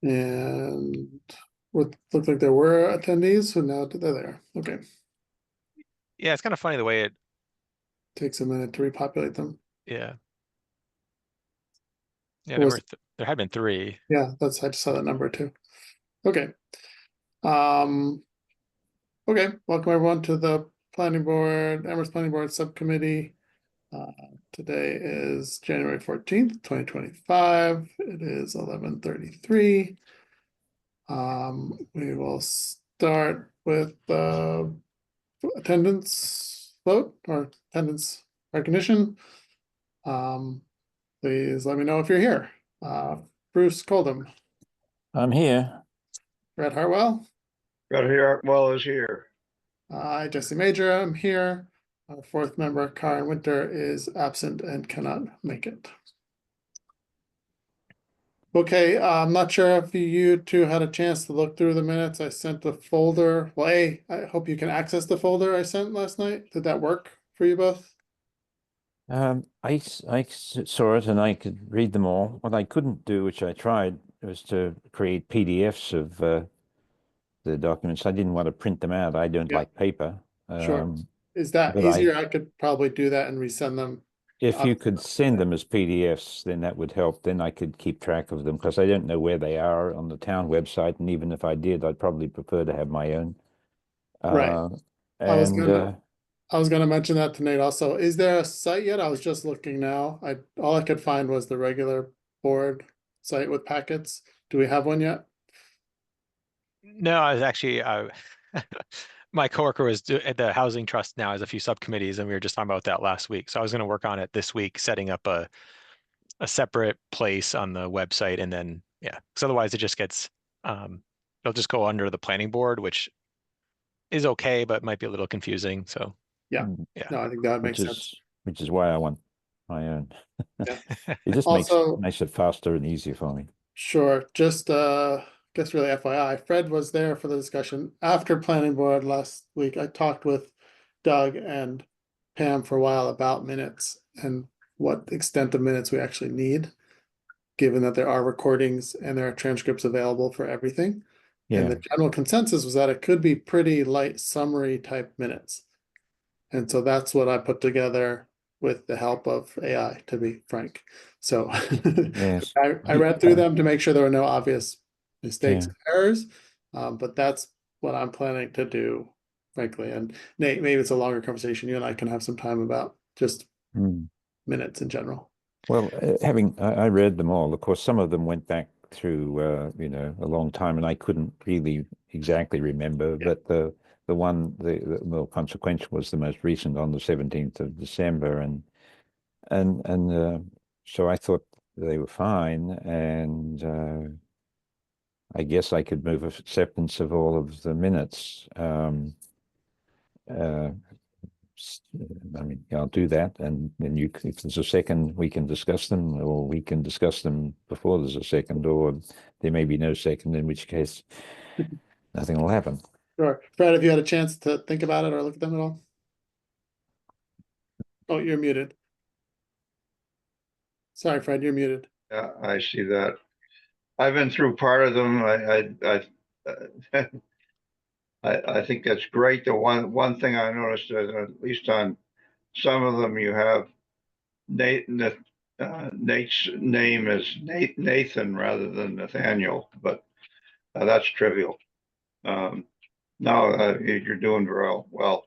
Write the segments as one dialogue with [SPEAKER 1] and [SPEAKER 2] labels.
[SPEAKER 1] And what looked like there were attendees, so now they're there. Okay,
[SPEAKER 2] Yeah, it's kind of funny the way it,
[SPEAKER 1] takes a minute to repopulate them.
[SPEAKER 2] yeah. Yeah,
[SPEAKER 1] What was
[SPEAKER 2] there had been three.
[SPEAKER 1] Yeah, that's I just saw that number too. Okay. Um, okay, welcome everyone to the planning board, Amherst Planning Board Subcommittee. Uh, Today is January 14th, 2025. It is 11:33. We will start with the attendance vote or attendance recognition. Um, Please let me know if you're here. Bruce Coldham,
[SPEAKER 3] I'm here.
[SPEAKER 1] Brett Hartwell,
[SPEAKER 4] Right here, well is here.
[SPEAKER 1] Jesse Major, I'm here. Our fourth member, Karen Winter, is absent and cannot make it. Okay, I'm not sure if you two had a chance to look through the minutes. I sent the folder. Well, I hope you can access the folder I sent last night. Did that work for you both?
[SPEAKER 3] I saw it and I could read them all. What I couldn't do, which I tried, was to create PDFs of the documents. I didn't want to print them out. I don't
[SPEAKER 1] Yeah.
[SPEAKER 3] like paper.
[SPEAKER 1] Sure. Is that
[SPEAKER 3] but
[SPEAKER 1] easier? I could probably do that and resend them.
[SPEAKER 3] If you could send them as PDFs, then that would help. Then I could keep track of them because I don't know where they are on the town website. And even if I did, I'd probably prefer to have my own.
[SPEAKER 1] Right. I was gonna mention that to Nate also. Is there a site yet? I was just looking now. All I could find was the regular board site with packets. Do we have one yet?
[SPEAKER 2] No, I was actually my coworker at the housing trust now has a few subcommittees, and we were just talking about that last week. So I was going to work on it this week, setting up a separate place on the website, and then yeah, because otherwise it just gets it'll just go under the planning board, which is okay, but might be a little confusing. So
[SPEAKER 1] Yeah.
[SPEAKER 2] yeah,
[SPEAKER 1] No, I think that makes sense.
[SPEAKER 3] Which is why I want my own.
[SPEAKER 1] Yeah.
[SPEAKER 3] It just
[SPEAKER 1] Also,
[SPEAKER 3] makes it faster and easier for me.
[SPEAKER 1] sure. Just guess really FYI, Fred was there for the discussion after planning board last week. I talked with Doug and Pam for a while about minutes and what extent of minutes we actually need, given that there are recordings and there are transcripts available for everything. And
[SPEAKER 3] Yeah.
[SPEAKER 1] the general consensus was that it could be pretty light summary type minutes. And so that's what I put together with the help of AI, to be frank. So
[SPEAKER 3] Yes.
[SPEAKER 1] I read through them to make sure there were no obvious mistakes,
[SPEAKER 3] Yeah.
[SPEAKER 1] errors. But that's what I'm planning to do, frankly. And Nate, maybe it's a longer conversation. You and I can have some time about just minutes in general.
[SPEAKER 3] Well, I read them all. Of course, some of them went back through, a long time, and I couldn't really exactly remember.
[SPEAKER 1] Yeah.
[SPEAKER 3] But the one, the more consequential was the most recent on the 17th of December, and so I thought they were fine, and I guess I could move acceptance of all of the minutes. Uh, I mean, I'll do that, and then if there's a second, we can discuss them, or we can discuss them before there's a second, or there may be no second, in which case nothing will happen.
[SPEAKER 1] Sure. Fred, have you had a chance to think about it or look at them at all? Oh, you're muted. Sorry, Fred, you're muted.
[SPEAKER 4] Yeah, I see that. I've been through part of them. I think that's great. The one thing I noticed, at least on some of them, you have Nate's name is Nathan rather than Nathaniel, but that's trivial. No, you're doing very well.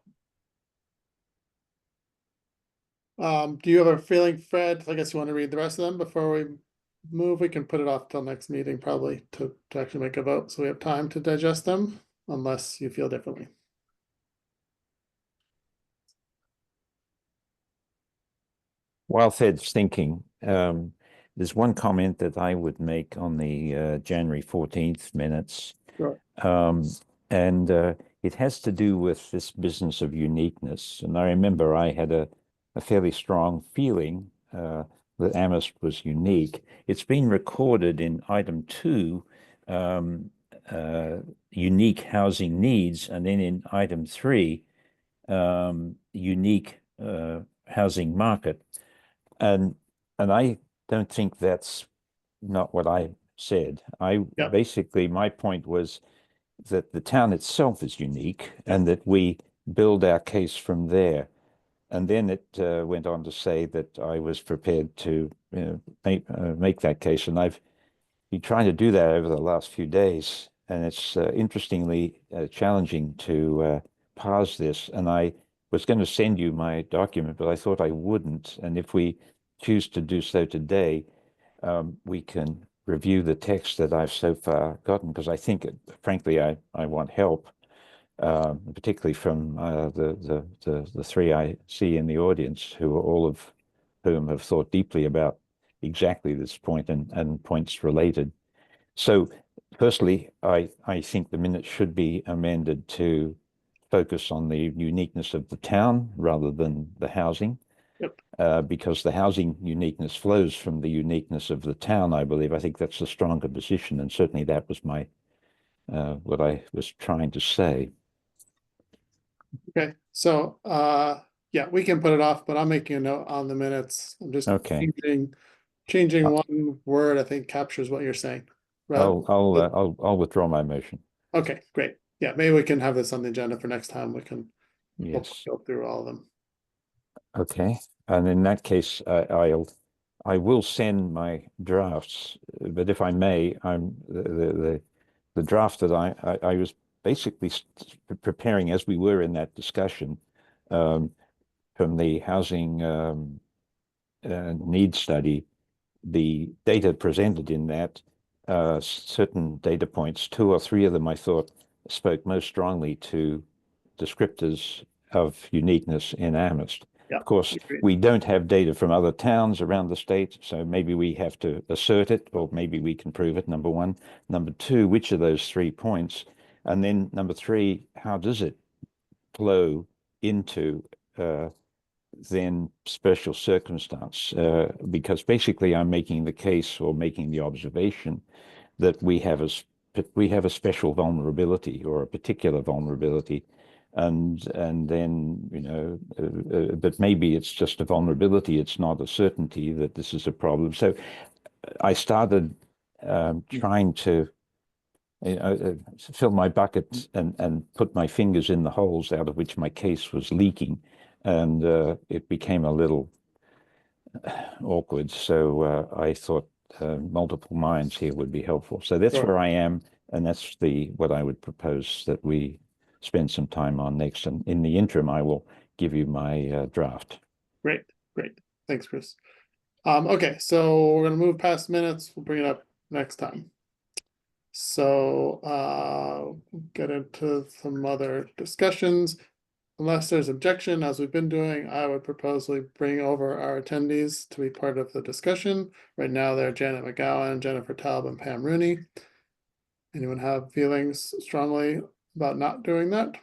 [SPEAKER 1] Do you have a feeling, Fred? I guess you want to read the rest of them before we move. We can put it off till next meeting, probably to actually make a vote, so we have time to digest them, unless you feel differently.
[SPEAKER 3] While Fed's thinking, there's one comment that I would make on the January 14th minutes.
[SPEAKER 1] Sure.
[SPEAKER 3] And it has to do with this business of uniqueness. And I remember I had a fairly strong feeling that Amherst was unique. It's been recorded in item 2, unique housing needs, and then in item 3, unique housing market. And I don't think that's not what I said.
[SPEAKER 1] Yep.
[SPEAKER 3] Basically, my point was that the town itself is unique and that we build our case from there. And then it went on to say that I was prepared to make that case. And I've been trying to do that over the last few days. And it's interestingly challenging to parse this. And I was going to send you my document, but I thought I wouldn't. And if we choose to do so today, we can review the text that I've so far gotten, because I think, frankly, I want help, particularly from the three I see in the audience, who are all of whom have thought deeply about exactly this point and points related. So firstly, I think the minutes should be amended to focus on the uniqueness of the town rather than the housing.
[SPEAKER 1] Yep.
[SPEAKER 3] Because the housing uniqueness flows from the uniqueness of the town, I believe. I think that's a stronger position, and certainly that was my what I was trying to say.
[SPEAKER 1] Okay, so yeah, we can put it off, but I'm making a note on the minutes. I'm just
[SPEAKER 3] Okay.
[SPEAKER 1] changing one word, I think captures what you're saying.
[SPEAKER 3] I'll withdraw my motion.
[SPEAKER 1] Okay, great. Yeah, maybe we can have this on the agenda for next time. We can
[SPEAKER 3] Yes.
[SPEAKER 1] go through all of them.
[SPEAKER 3] Okay. And in that case, I will send my drafts, but if I may, the draft that I was basically preparing as we were in that discussion, from the housing needs study, the data presented in that, certain data points, 2 or 3 of them I thought spoke most strongly to descriptors of uniqueness in Amherst.
[SPEAKER 1] Yeah,
[SPEAKER 3] of course, we don't have data from other towns around the state, so maybe we have to assert it, or maybe we can prove it, number one. Number two, which of those 3 points? And then number 3, how does it flow into then special circumstance? Because basically I'm making the case or making the observation that we have a special vulnerability or a particular vulnerability, and then but maybe it's just a vulnerability, it's not a certainty that this is a problem. So I started trying to fill my bucket and put my fingers in the holes out of which my case was leaking, and it became a little awkward. So I thought multiple minds here would be helpful. So that's
[SPEAKER 1] Sure.
[SPEAKER 3] where I am, and that's what I would propose that we spend some time on next. And in the interim, I will give you my draft.
[SPEAKER 1] Great. Thanks, Chris. Okay, so we're gonna move past minutes. We'll bring it up next time. So get into some other discussions. Unless there's objection, as we've been doing, I would propose we bring over our attendees to be part of the discussion. Right now, they're Janet McGowan, Jennifer Taub, and Pam Rooney. Anyone have feelings strongly about not doing that?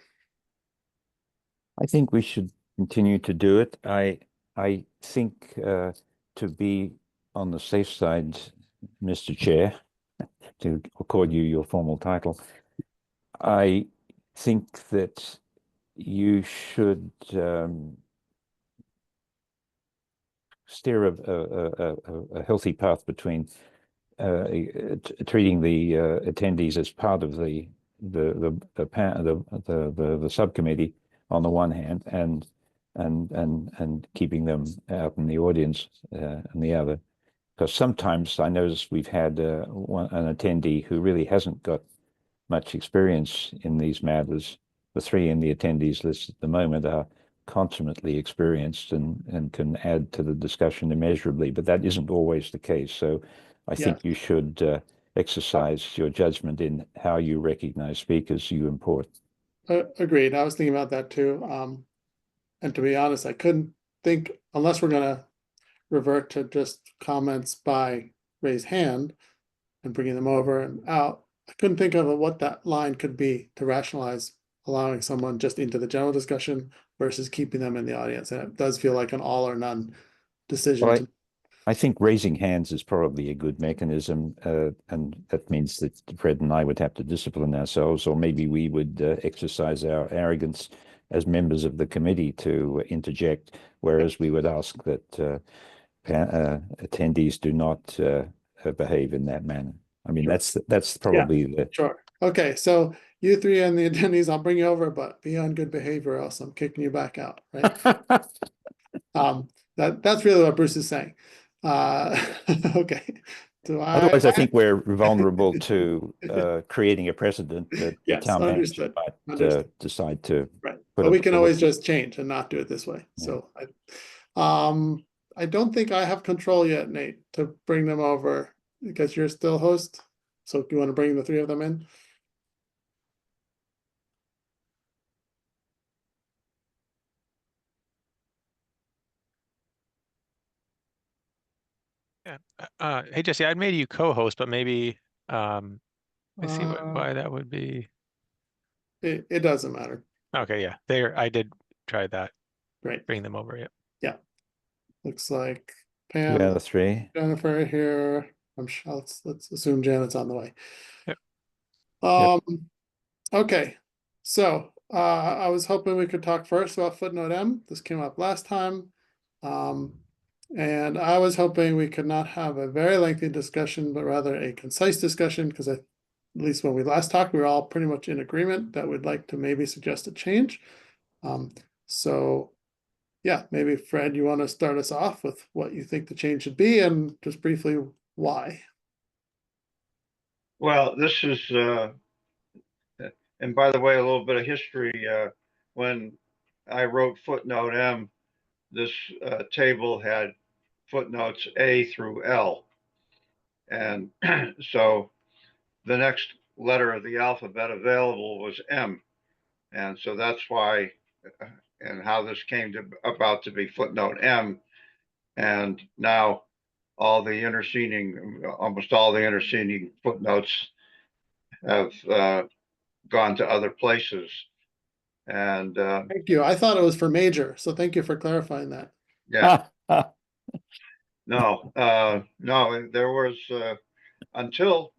[SPEAKER 3] I think we should continue to do it. I think to be on the safe side, Mr. Chair, to accord you your formal title, I think that you should steer a healthy path between treating the attendees as part of the subcommittee on the one hand, and keeping them out in the audience on the other. Because sometimes I notice we've had an attendee who really hasn't got much experience in these matters. The 3 in the attendees list at the moment are consummately experienced and can add to the discussion immeasurably, but that isn't always the case. So I think you should exercise your judgment in how you recognize speakers you import.
[SPEAKER 1] Agreed. I was thinking about that too. And to be honest, I couldn't think, unless we're gonna revert to just comments by raised hand and bringing them over and out, I couldn't think of what that line could be to rationalize allowing someone just into the general discussion versus keeping them in the audience. And it does feel like an all or none decision.
[SPEAKER 3] Well, I think raising hands is probably a good mechanism, and that means that Fred and I would have to discipline ourselves, or maybe we would exercise our arrogance as members of the committee to interject, whereas we would ask that attendees do not behave in that manner. I mean,
[SPEAKER 1] Sure.
[SPEAKER 3] that's probably the
[SPEAKER 1] Sure. Okay, so you three and the attendees, I'll bring you over, but be on good behavior, or else I'm kicking you back out, right? That's really what Bruce is saying. Okay. Do
[SPEAKER 3] Otherwise, I
[SPEAKER 1] I?
[SPEAKER 3] think we're vulnerable to creating a precedent that the
[SPEAKER 1] Yes,
[SPEAKER 3] town manager
[SPEAKER 1] understood.
[SPEAKER 3] might
[SPEAKER 1] Understood.
[SPEAKER 3] decide to
[SPEAKER 1] Right,
[SPEAKER 3] put
[SPEAKER 1] but
[SPEAKER 3] up
[SPEAKER 1] we
[SPEAKER 3] a
[SPEAKER 1] can
[SPEAKER 3] bullet.
[SPEAKER 1] always just change and not do it this way.
[SPEAKER 3] Yeah.
[SPEAKER 1] So I don't think I have control yet, Nate, to bring them over because you're still host. So do you want to bring the three of them in?
[SPEAKER 2] Yeah. Hey Jesse, I'd made you co-host, but maybe let's see why that would be.
[SPEAKER 1] It doesn't matter.
[SPEAKER 2] Okay, yeah. There I did try that.
[SPEAKER 1] Great.
[SPEAKER 2] Bring them over, yeah.
[SPEAKER 1] Yeah. Looks like
[SPEAKER 3] 2
[SPEAKER 1] Pam,
[SPEAKER 3] out of 3.
[SPEAKER 1] Jennifer here. I'm sure let's assume Janet's on the way.
[SPEAKER 2] Yep.
[SPEAKER 1] Okay. So I was hoping we could talk first about footnote M. This came up last time. And I was hoping we could not have a very lengthy discussion, but rather a concise discussion, because at least when we last talked, we were all pretty much in agreement that we'd like to maybe suggest a change. So yeah, maybe Fred, you want to start us off with what you think the change should be and just briefly why?
[SPEAKER 4] Well, this is, and by the way, a little bit of history. When I wrote footnote M, this table had footnotes A through L. And so the next letter of the alphabet available was M. And so that's why, and how this came about to be footnote M. And now all the interceding, almost all the interceding footnotes have gone to other places. And
[SPEAKER 1] Thank you. I thought it was for major, so thank you for clarifying that.
[SPEAKER 4] yeah, no, there was until,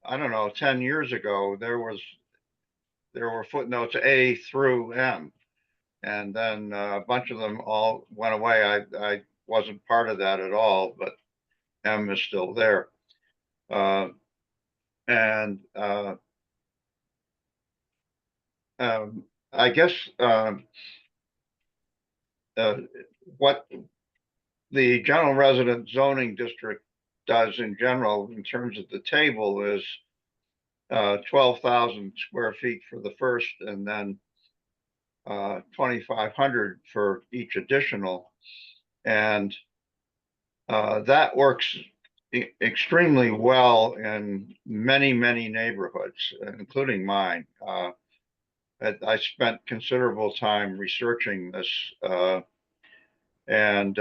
[SPEAKER 4] I don't know, 10 years ago, there were footnotes A through M. And then a bunch of them all went away. I wasn't part of that at all, but M is still there. And I guess what the general resident zoning district does in general, in terms of the table, is 12,000 square feet for the first, and then 2,500 for each additional. And that works extremely well in many neighborhoods, including mine. I spent considerable time researching this, and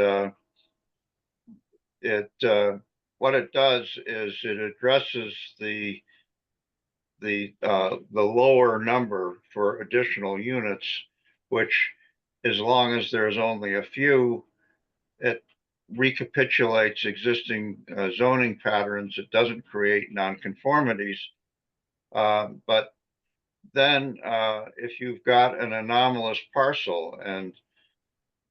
[SPEAKER 4] what it does is it addresses the lower number for additional units, which, as long as there's only a few, it recapitulates existing zoning patterns. It doesn't create nonconformities. But then if you've got an anomalous parcel, and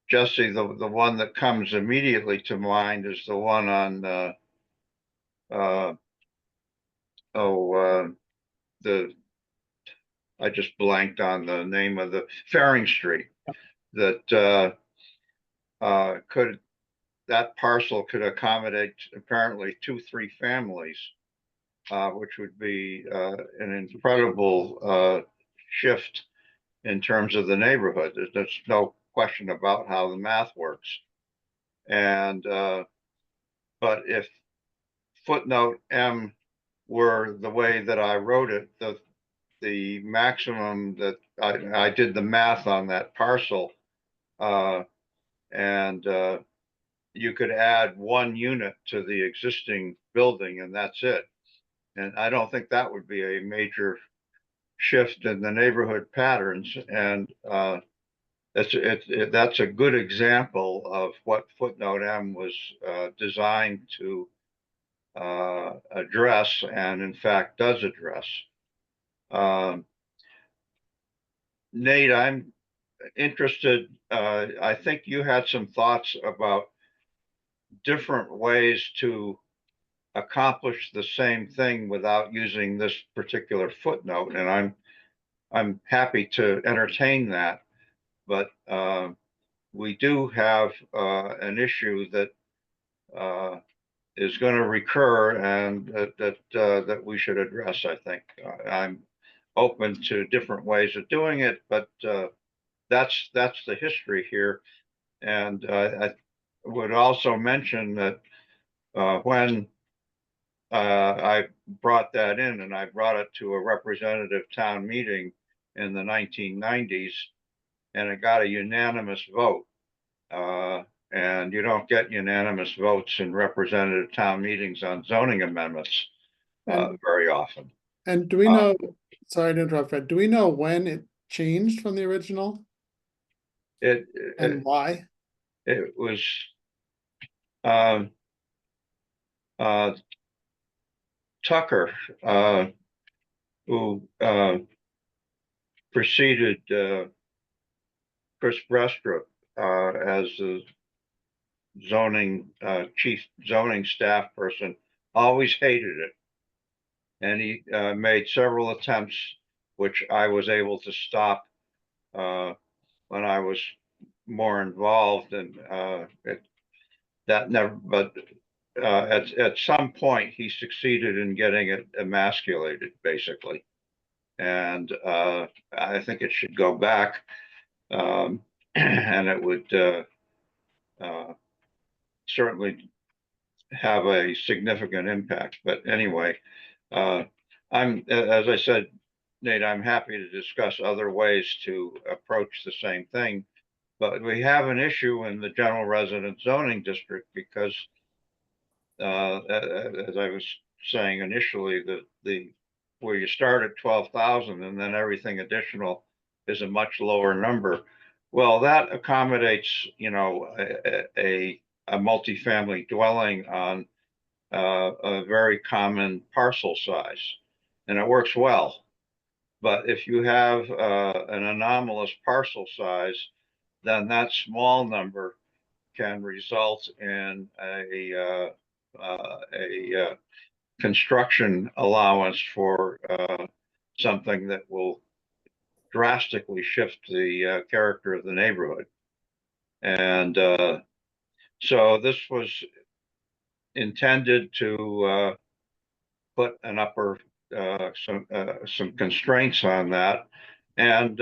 [SPEAKER 4] Jesse, the one that comes immediately to mind is the one on the, I just blanked on the name of the Faring Street, that that parcel could accommodate apparently 2-3 families, which would be an incredible shift in terms of the neighborhood. There's no question about how the math works. And but if footnote M were the way that I wrote it, the maximum that I did the math on that parcel, and you could add 1 unit to the existing building, and that's it. And I don't think that would be a major shift in the neighborhood patterns. And that's a good example of what footnote M was designed to address, and in fact does address. Nate, I'm interested. I think you had some thoughts about different ways to accomplish the same thing without using this particular footnote, and I'm happy to entertain that. But we do have an issue that is going to recur, and that we should address. I think I'm open to different ways of doing it, but that's the history here. And I would also mention that when I brought that in, and I brought it to a representative town meeting in the 1990s, and it got a unanimous vote. And you don't get unanimous votes in representative town meetings on zoning amendments very often.
[SPEAKER 1] And do we know, sorry to interrupt, Fred, do we know when it changed from the original and why?
[SPEAKER 4] It was Tucker, who preceded Chris Brestrup as the chief zoning staff person, always hated it. And he made several attempts, which I was able to stop when I was more involved, and that never, but at some point he succeeded in getting it emasculated, basically. And I think it should go back, and it would certainly have a significant impact. But anyway, as I said, Nate, I'm happy to discuss other ways to approach the same thing. But we have an issue in the general residence zoning district because, as I was saying initially, where you start at 12,000 and then everything additional is a much lower number. Well, that accommodates, a multifamily dwelling on a very common parcel size, and it works well. But if you have an anomalous parcel size, then that small number can result in a construction allowance for something that will drastically shift the character of the neighborhood. And so this was intended to put an upper some constraints on that, and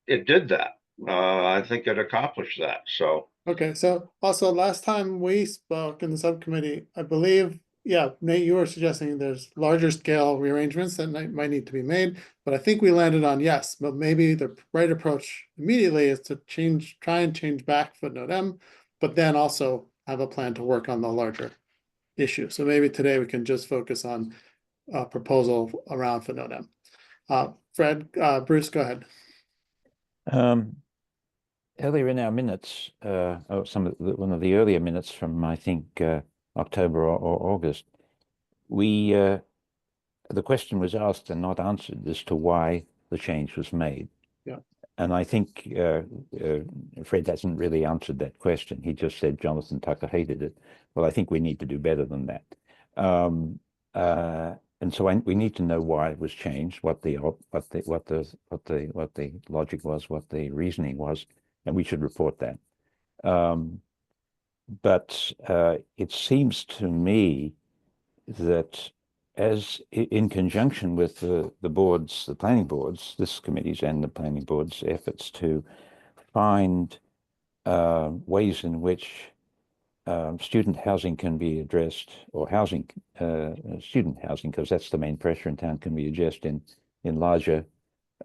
[SPEAKER 4] it did that. I think it accomplished that. So
[SPEAKER 1] Okay, so also last time we spoke in the subcommittee, I believe, yeah, Nate, you were suggesting there's larger scale rearrangements that might need to be made, but I think we landed on yes, but maybe the right approach immediately is to try and change back footnote M, but then also have a plan to work on the larger issue. So maybe today we can just focus on a proposal around footnote M. Fred, Bruce, go ahead.
[SPEAKER 3] Earlier in our minutes, one of the earlier minutes from, I think, October or August, the question was asked and not answered as to why the change was made.
[SPEAKER 1] Yeah.
[SPEAKER 3] And I think Fred hasn't really answered that question. He just said Jonathan Tucker hated it. Well, I think we need to do better than that. And so we need to know why it was changed, what the logic was, what the reasoning was, and we should report that. But it seems to me that as in conjunction with the planning boards, this committee's and the planning board's efforts to find ways in which student housing can be addressed, or student housing, because that's the main pressure in town, can be addressed in larger,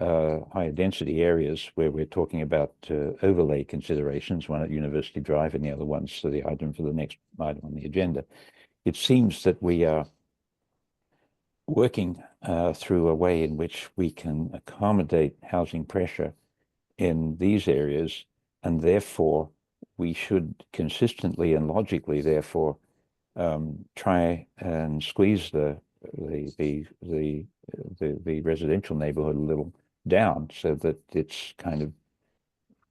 [SPEAKER 3] higher density areas where we're talking about overlay considerations, one at University Drive and the other one's the item for the next item on the agenda. It seems that we are working through a way in which we can accommodate housing pressure in these areas, and therefore we should consistently and logically therefore try and squeeze the residential neighborhood a little down so that it's kind of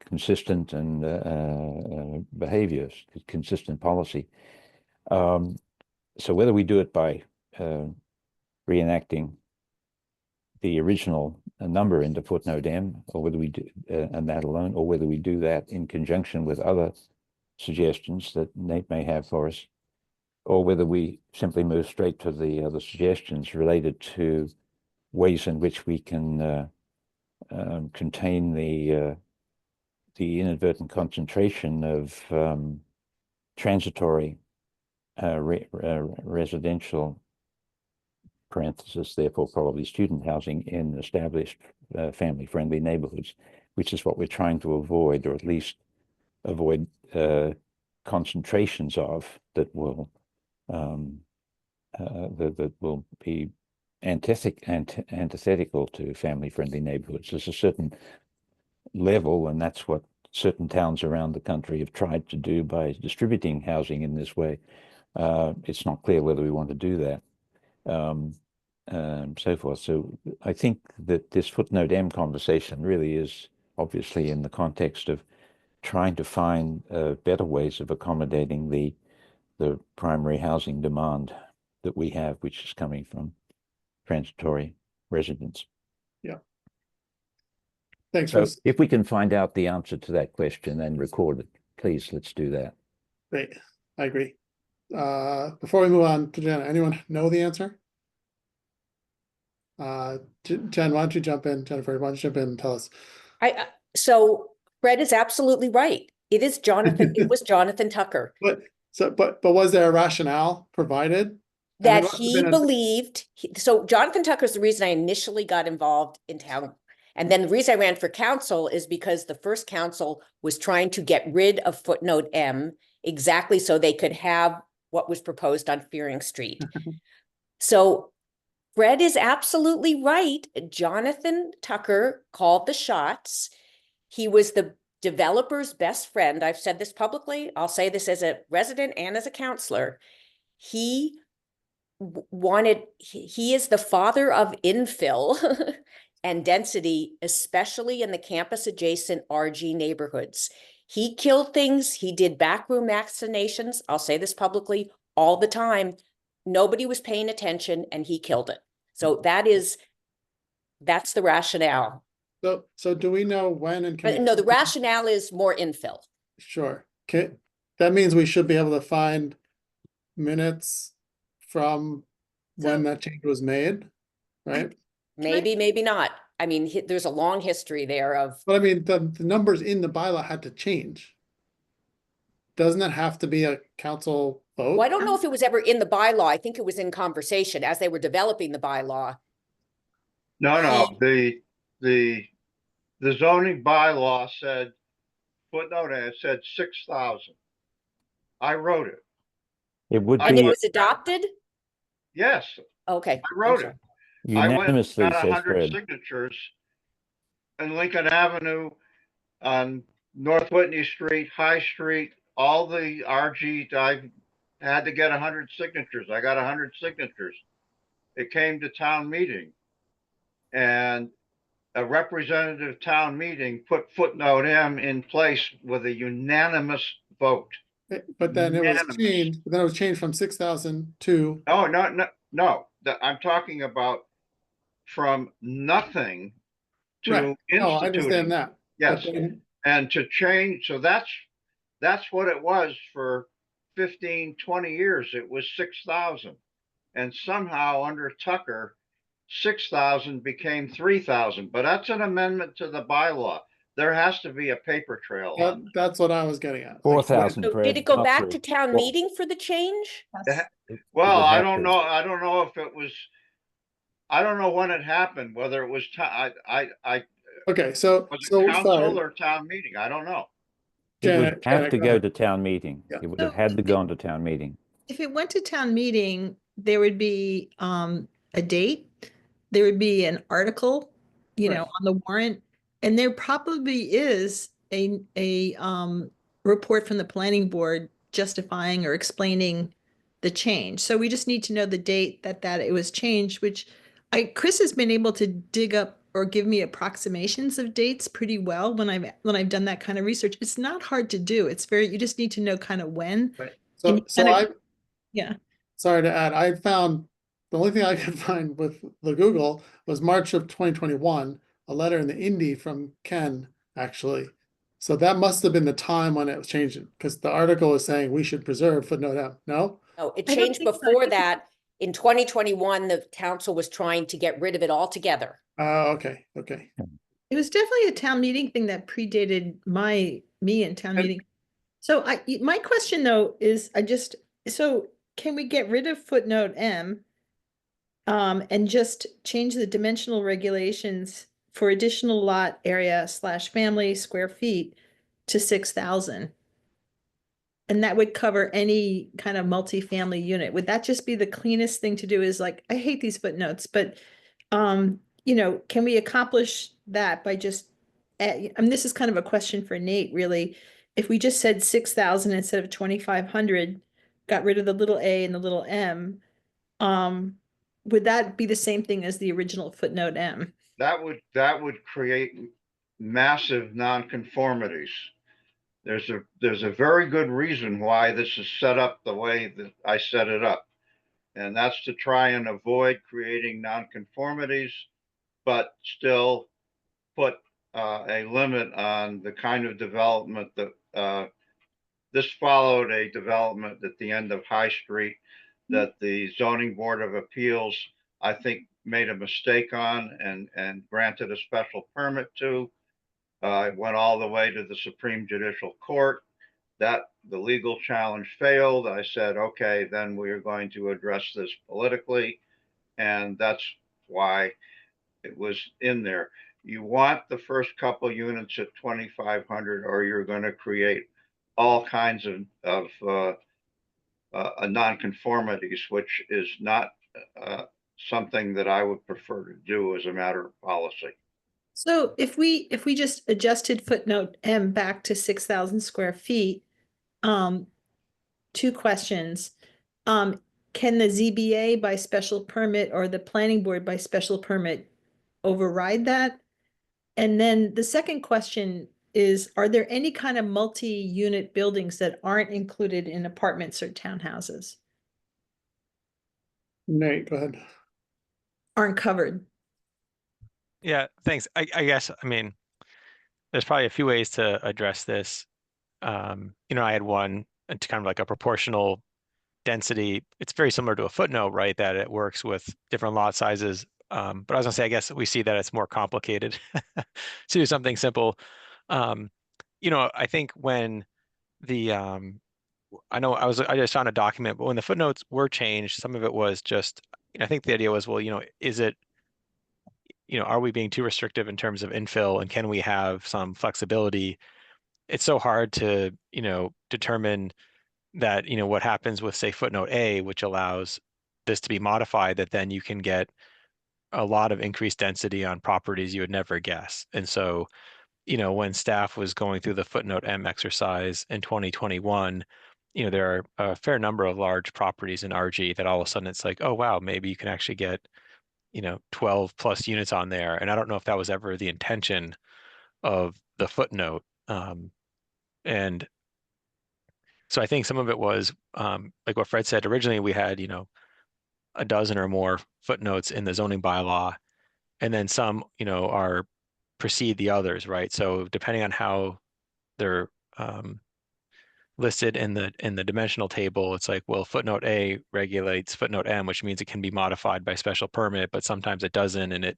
[SPEAKER 3] consistent and behaviors, consistent policy. So whether we do it by reenacting the original number into footnote M, or whether we do and that alone, or whether we do that in conjunction with other suggestions that Nate may have for us, or whether we simply move straight to the other suggestions related to ways in which we can contain the inadvertent concentration of transitory residential, parenthesis, therefore probably student housing, in established family-friendly neighborhoods, which is what we're trying to avoid, or at least avoid concentrations of that will be antithetical to family-friendly neighborhoods. There's a certain level, and that's what certain towns around the country have tried to do by distributing housing in this way. It's not clear whether we want to do that, so forth. So I think that this footnote M conversation really is obviously in the context of trying to find better ways of accommodating the primary housing demand that we have, which is coming from transitory residents.
[SPEAKER 1] Yeah. Thanks,
[SPEAKER 3] So
[SPEAKER 1] Chris.
[SPEAKER 3] if we can find out the answer to that question and record it, please, let's do that.
[SPEAKER 1] Great. I agree. Before we move on to Jenna, anyone know the answer? Jen, why don't you jump in? Jennifer, why don't you jump in and tell us?
[SPEAKER 5] So Fred is absolutely right. It is Jonathan. It was Jonathan Tucker
[SPEAKER 1] But was there a rationale provided?
[SPEAKER 5] that he believed. So Jonathan Tucker is the reason I initially got involved in town. And then the reason I ran for council is because the first council was trying to get rid of footnote M exactly so they could have what was proposed on Fearing Street. So Fred is absolutely right. Jonathan Tucker called the shots. He was the developer's best friend. I've said this publicly. I'll say this as a resident and as a counselor. He is the father of infill and density, especially in the campus adjacent RG neighborhoods. He killed things. He did backroom vaccinations. I'll say this publicly all the time. Nobody was paying attention and he killed it. So that's the rationale.
[SPEAKER 1] So do we know when and
[SPEAKER 5] But no, the rationale is more infill.
[SPEAKER 1] Sure. Okay. That means we should be able to find minutes from when that change was made, right?
[SPEAKER 5] Maybe, maybe not. I mean, there's a long history there of.
[SPEAKER 1] But I mean, the numbers in the bylaw had to change. Doesn't it have to be a council vote?
[SPEAKER 5] Well, I don't know if it was ever in the bylaw. I think it was in conversation as they were developing the bylaw.
[SPEAKER 4] No, the zoning bylaw said, footnote A, it said 6,000. I wrote it.
[SPEAKER 3] It would
[SPEAKER 5] And
[SPEAKER 3] be
[SPEAKER 5] it was adopted?
[SPEAKER 4] Yes,
[SPEAKER 5] Okay.
[SPEAKER 4] I wrote it.
[SPEAKER 3] unanimously,
[SPEAKER 4] I went and got
[SPEAKER 3] says
[SPEAKER 4] 100
[SPEAKER 3] Fred.
[SPEAKER 4] signatures in Lincoln Avenue, on North Whitney Street, High Street, all the RG. I had to get 100 signatures. I got 100 signatures. It came to town meeting, and a representative town meeting put footnote M in place with a unanimous vote.
[SPEAKER 1] But then it was
[SPEAKER 4] Unanimous.
[SPEAKER 1] changed. Then it was changed from 6,000 to.
[SPEAKER 4] No. I'm talking about from nothing to
[SPEAKER 1] Right. No, I
[SPEAKER 4] instituting.
[SPEAKER 1] understand that.
[SPEAKER 4] Yes,
[SPEAKER 1] But then,
[SPEAKER 4] and to change. So that's what it was for 15, 20 years. It was 6,000, and somehow under Tucker, 6,000 became 3,000. But that's an amendment to the bylaw. There has to be a paper trail on.
[SPEAKER 1] that's what I was getting at.
[SPEAKER 3] 4,000.
[SPEAKER 5] So did it go back to town meeting for the change?
[SPEAKER 4] Well, I don't know. I don't know if it was. I don't know when it happened. Whether it was
[SPEAKER 1] Okay, so
[SPEAKER 4] was it
[SPEAKER 1] sorry.
[SPEAKER 4] council or town meeting? I don't know.
[SPEAKER 3] It would
[SPEAKER 1] Janet,
[SPEAKER 3] have to
[SPEAKER 1] go
[SPEAKER 3] go
[SPEAKER 1] ahead.
[SPEAKER 3] to town meeting.
[SPEAKER 1] Yeah.
[SPEAKER 3] It would have had to go on to town meeting.
[SPEAKER 6] If it went to town meeting, there would be a date, there would be an article,
[SPEAKER 1] Right.
[SPEAKER 6] on the warrant, and there probably is a report from the planning board justifying or explaining the change. So we just need to know the date that it was changed, which Chris has been able to dig up or give me approximations of dates pretty well when I've done that kind of research. It's not hard to do. It's very, you just need to know kind of when.
[SPEAKER 1] Right.
[SPEAKER 6] And
[SPEAKER 1] So,
[SPEAKER 6] you kind of-
[SPEAKER 1] I,
[SPEAKER 6] Yeah.
[SPEAKER 1] sorry to add, I found, the only thing I could find with the Google was March of 2021, a letter in the Indy from Ken, actually. So that must have been the time when it was changing, because the article is saying we should preserve footnote M, no?
[SPEAKER 5] Oh, it
[SPEAKER 6] I don't
[SPEAKER 5] changed
[SPEAKER 6] think so.
[SPEAKER 5] before that. In 2021, the council was trying to get rid of it altogether.
[SPEAKER 1] Okay, okay.
[SPEAKER 6] It was definitely a town meeting thing that predated me and town
[SPEAKER 1] And-
[SPEAKER 6] meeting. So my question though is so can we get rid of footnote M? And just change the dimensional regulations for additional lot area / family square feet to 6,000? And that would cover any kind of multifamily unit. Would that just be the cleanest thing to do? Is like, I hate these footnotes, but can we accomplish that by just, and this is kind of a question for Nate, really. If we just said 6,000 instead of 2,500, got rid of the little a and the little m, would that be the same thing as the original footnote M?
[SPEAKER 4] That would create massive nonconformities. There's a very good reason why this is set up the way that I set it up. And that's to try and avoid creating nonconformities, but still put a limit on the kind of development that this followed a development at the end of High Street that the Zoning Board of Appeals, I think, made a mistake on and granted a special permit to. It went all the way to the Supreme Judicial Court. That the legal challenge failed. I said, okay, then we are going to address this politically. And that's why it was in there. You want the first couple units at 2,500, or you're going to create all kinds of nonconformities, which is not something that I would prefer to do as a matter of policy.
[SPEAKER 6] So if we just adjusted footnote M back to 6,000 square feet, two questions. Can the ZBA by special permit or the planning board by special permit override that? And then the second question is, are there any kind of multi-unit buildings that aren't included in apartments or townhouses?
[SPEAKER 1] Nate, go ahead.
[SPEAKER 6] Aren't covered?
[SPEAKER 2] Yeah, thanks. I guess, I mean, there's probably a few ways to address this. I had one to kind of like a proportional density. It's very similar to a footnote, right? That it works with different lot sizes. But I was gonna say, I guess we see that it's more complicated to do something simple. I think when the I just found a document, but when the footnotes were changed, some of it was just, I think the idea was, well, is it, are we being too restrictive in terms of infill, and can we have some flexibility? It's so hard to, determine that, what happens with, say, footnote A, which allows this to be modified, that then you can get a lot of increased density on properties you would never guess. And so, when staff was going through the footnote M exercise in 2021, there are a fair number of large properties in RG that all of a sudden it's like, oh, wow, maybe you can actually get, 12 plus units on there. And I don't know if that was ever the intention of the footnote. And so I think some of it was like what Fred said, originally we had, a dozen or more footnotes in the zoning bylaw, and then some, are precede the others, right? So depending on how they're listed in the dimensional table, it's like, well, footnote A regulates footnote M, which means it can be modified by special permit, but sometimes it doesn't. And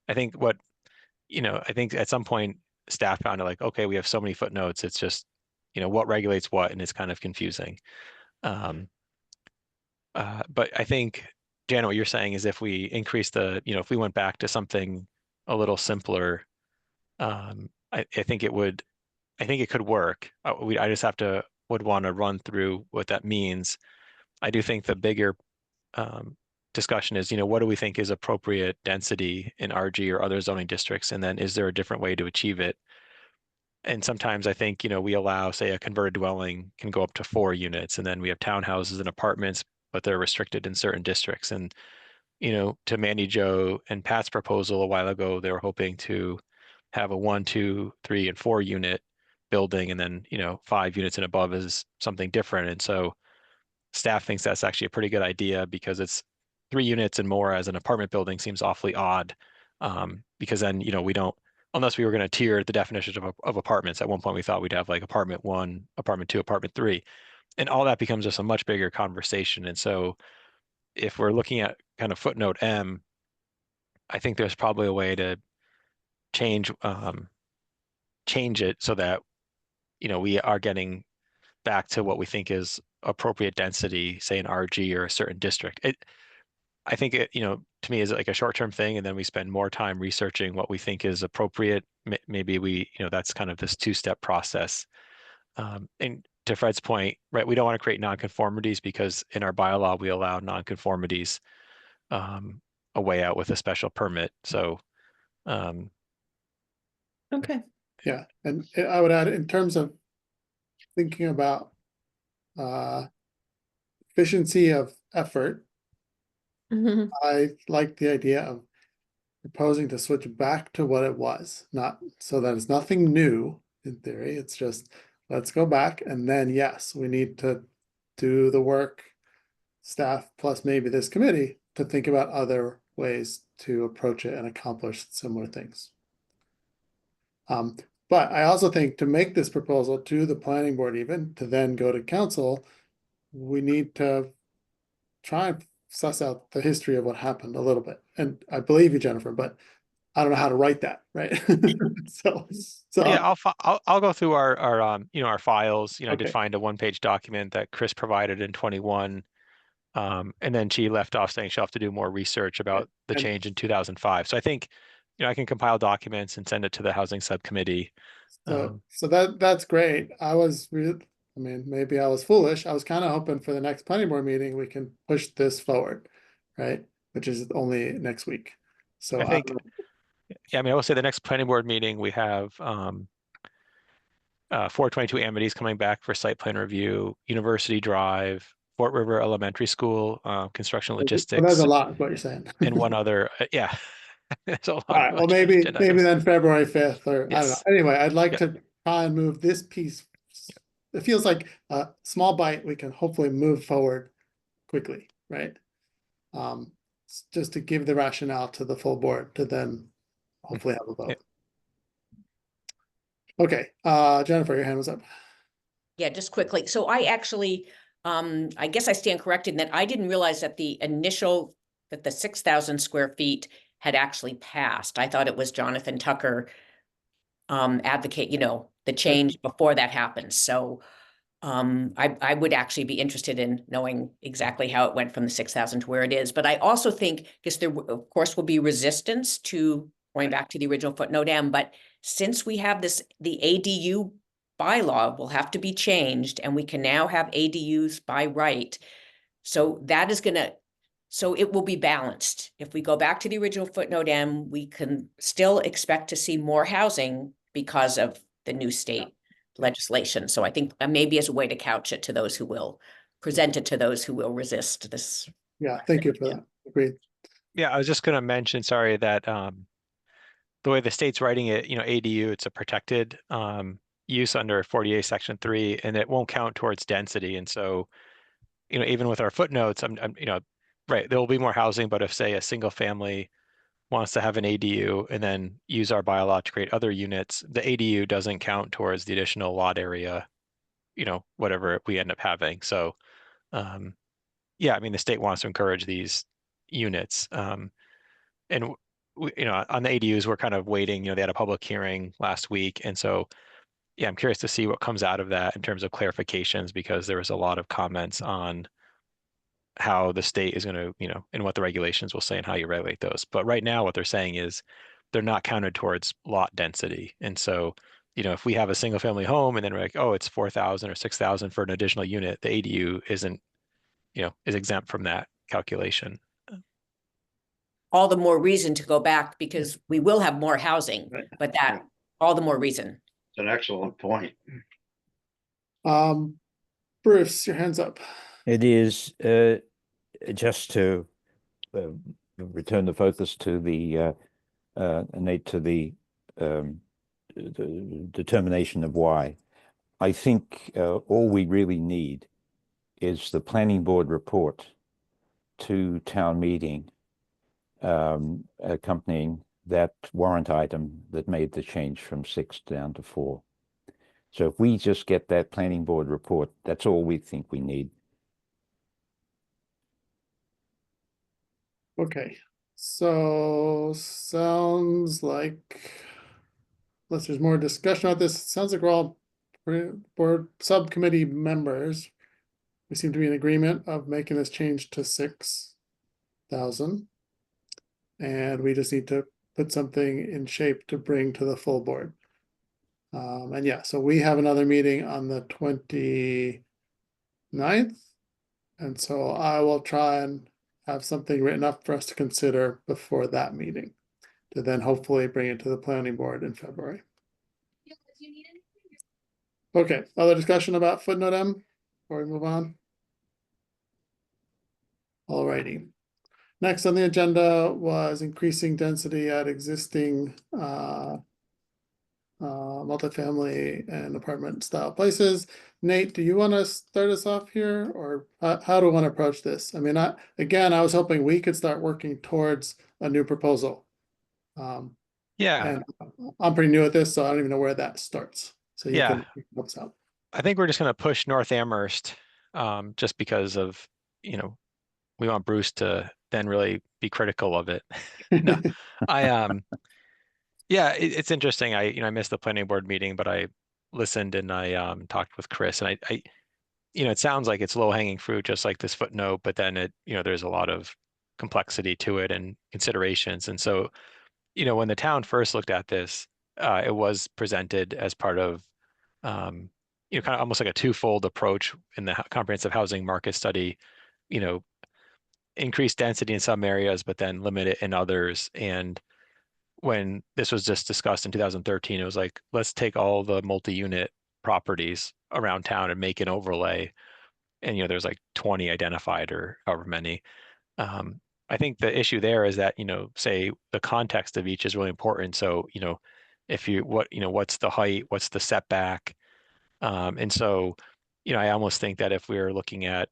[SPEAKER 2] I think I think at some point staff found it like, okay, we have so many footnotes, it's just, what regulates what, and it's kind of confusing. But I think, Janet, what you're saying is if we increase if we went back to something a little simpler, I think it could work. I just would want to run through what that means. I do think the bigger discussion is, what do we think is appropriate density in RG or other zoning districts? And then is there a different way to achieve it? And sometimes I think, we allow, say, a converted dwelling can go up to 4 units, and then we have townhouses and apartments, but they're restricted in certain districts. And, to Mandy Joe and Pat's proposal a while ago, they were hoping to have a 1, 2, 3, and 4 unit building, and then 5 units and above is something different. And so staff thinks that's actually a pretty good idea because it's 3 units and more as an apartment building seems awfully odd. Because then we don't, unless we were going to tier the definitions of apartments. At one point we thought we'd have like apartment 1, apartment 2, apartment 3, and all that becomes just a much bigger conversation. And so if we're looking at kind of footnote M, I think there's probably a way to change it so that we are getting back to what we think is appropriate density, say in RG or a certain district. I think it, to me, is like a short-term thing, and then we spend more time researching what we think is appropriate. Maybe we, that's kind of this 2-step process. And to Fred's point, right, we don't want to create nonconformities because in our bylaw we allow nonconformities a way out with a special permit. So,
[SPEAKER 6] Okay.
[SPEAKER 1] Yeah, and I would add, in terms of thinking about efficiency of effort,
[SPEAKER 6] Mhm.
[SPEAKER 1] I like the idea of proposing to switch back to what it was, not so that it's nothing new in theory. It's just, let's go back, and then yes, we need to do the work, staff plus maybe this committee, to think about other ways to approach it and accomplish similar things. But I also think to make this proposal to the planning board, even to then go to council, we need to try and suss out the history of what happened a little bit. And I believe you, Jennifer, but I don't know how to write that, right? So
[SPEAKER 2] yeah, I'll go through our our files. I did
[SPEAKER 1] Okay.
[SPEAKER 2] find a 1-page document that Chris provided in 21. And then she left off saying she'll have to do more research about the
[SPEAKER 1] And-
[SPEAKER 2] change in 2005. So I think, I can compile documents and send it to the housing subcommittee.
[SPEAKER 1] So that's great. I mean, maybe I was foolish. I was kind of hoping for the next planning board meeting, we can push this forward, right? Which is only next week. So
[SPEAKER 2] I think, yeah, I mean, I will say the next planning board meeting, we have 422 Amity's coming back for site plan review, University Drive, Fort River Elementary School, construction
[SPEAKER 1] well,
[SPEAKER 2] logistics,
[SPEAKER 1] that's a lot, is what you're saying.
[SPEAKER 2] and one other, yeah. There's a lot
[SPEAKER 1] All
[SPEAKER 2] of
[SPEAKER 1] right, well, maybe
[SPEAKER 2] agenda items.
[SPEAKER 1] then February 5th, or I don't know.
[SPEAKER 2] Yes.
[SPEAKER 1] Anyway, I'd like
[SPEAKER 2] Yep.
[SPEAKER 1] to try and move this piece. It feels like a small bite we can hopefully move forward quickly, right? Just to give the rationale to the full board to then hopefully have a vote.
[SPEAKER 2] Yep.
[SPEAKER 1] Okay, Jennifer, your hand was up.
[SPEAKER 5] Yeah, just quickly. So I actually, I guess I stand corrected in that I didn't realize that that the 6,000 square feet had actually passed. I thought it was Jonathan Tucker advocate, the change before that happened. So I would actually be interested in knowing exactly how it went from the 6,000 to where it is. But I also think, because there of course will be resistance to going back to the original footnote M, but since we have the ADU bylaw will have to be changed, and we can now have ADUs by right. So so it will be balanced. If we go back to the original footnote M, we can still expect to see more housing because of the new state legislation. So I think maybe as a way to couch it to those who will present it to those who will resist this.
[SPEAKER 1] Yeah, thank you for that. Agreed.
[SPEAKER 2] Yeah, I was just going to mention, sorry, that the way the state's writing it, ADU, it's a protected use under 48 Section 3, and it won't count towards density. And so, even with our footnotes, I'm right, there will be more housing, but if, say, a single family wants to have an ADU and then use our bylaw to create other units, the ADU doesn't count towards the additional lot area, whatever we end up having. So, yeah, I mean, the state wants to encourage these units. And on the ADUs, we're kind of waiting, they had a public hearing last week. And so, yeah, I'm curious to see what comes out of that in terms of clarifications, because there was a lot of comments on how the state is going to, and what the regulations will say and how you regulate those. But right now, what they're saying is they're not counted towards lot density. And so, if we have a single family home and then we're like, oh, it's 4,000 or 6,000 for an additional unit, the ADU isn't, is exempt from that calculation.
[SPEAKER 5] All the more reason to go back, because we will have more housing,
[SPEAKER 1] Right.
[SPEAKER 5] but all the more reason.
[SPEAKER 4] It's an excellent point.
[SPEAKER 1] Bruce, your hand's up.
[SPEAKER 3] It is just to return the focus to the Nate, to the determination of why. I think all we really need is the planning board report to town meeting accompanying that warrant item that made the change from 6 down to 4. So if we just get that planning board report, that's all we think we need.
[SPEAKER 1] Okay, so sounds like, unless there's more discussion about this, sounds like we're all board subcommittee members. We seem to be in agreement of making this change to 6,000. And we just need to put something in shape to bring to the full board. And yeah, so we have another meeting on the 29th. And so I will try and have something written up for us to consider before that meeting, to then hopefully bring it to the planning board in February. Okay, other discussion about footnote M before we move on? Alrighty. Next on the agenda was increasing density at existing multifamily and apartment style places. Nate, do you want to start us off here, or how do we want to approach this? I mean, I was hoping we could start working towards a new proposal.
[SPEAKER 2] Yeah,
[SPEAKER 1] And I'm pretty new at this, so I don't even know where that starts. So you
[SPEAKER 2] Yeah.
[SPEAKER 1] can help us out.
[SPEAKER 2] I think we're just going to push North Amherst, just because of, we want Bruce to then really be critical of it. No, yeah, it's interesting. I missed the planning board meeting, but I listened and I talked with Chris, and I it sounds like it's low hanging fruit, just like this footnote, but then there's a lot of complexity to it and considerations. And so, when the town first looked at this, it was presented as part of, kind of almost like a twofold approach in the comprehensive housing market study, increase density in some areas, but then limit it in others. And when this was just discussed in 2013, it was like, let's take all the multi-unit properties around town and make an overlay. And, there's like 20 identified or however many. I think the issue there is that, say the context of each is really important. So, if what's the height, what's the setback? And so, I almost think that if we were looking at,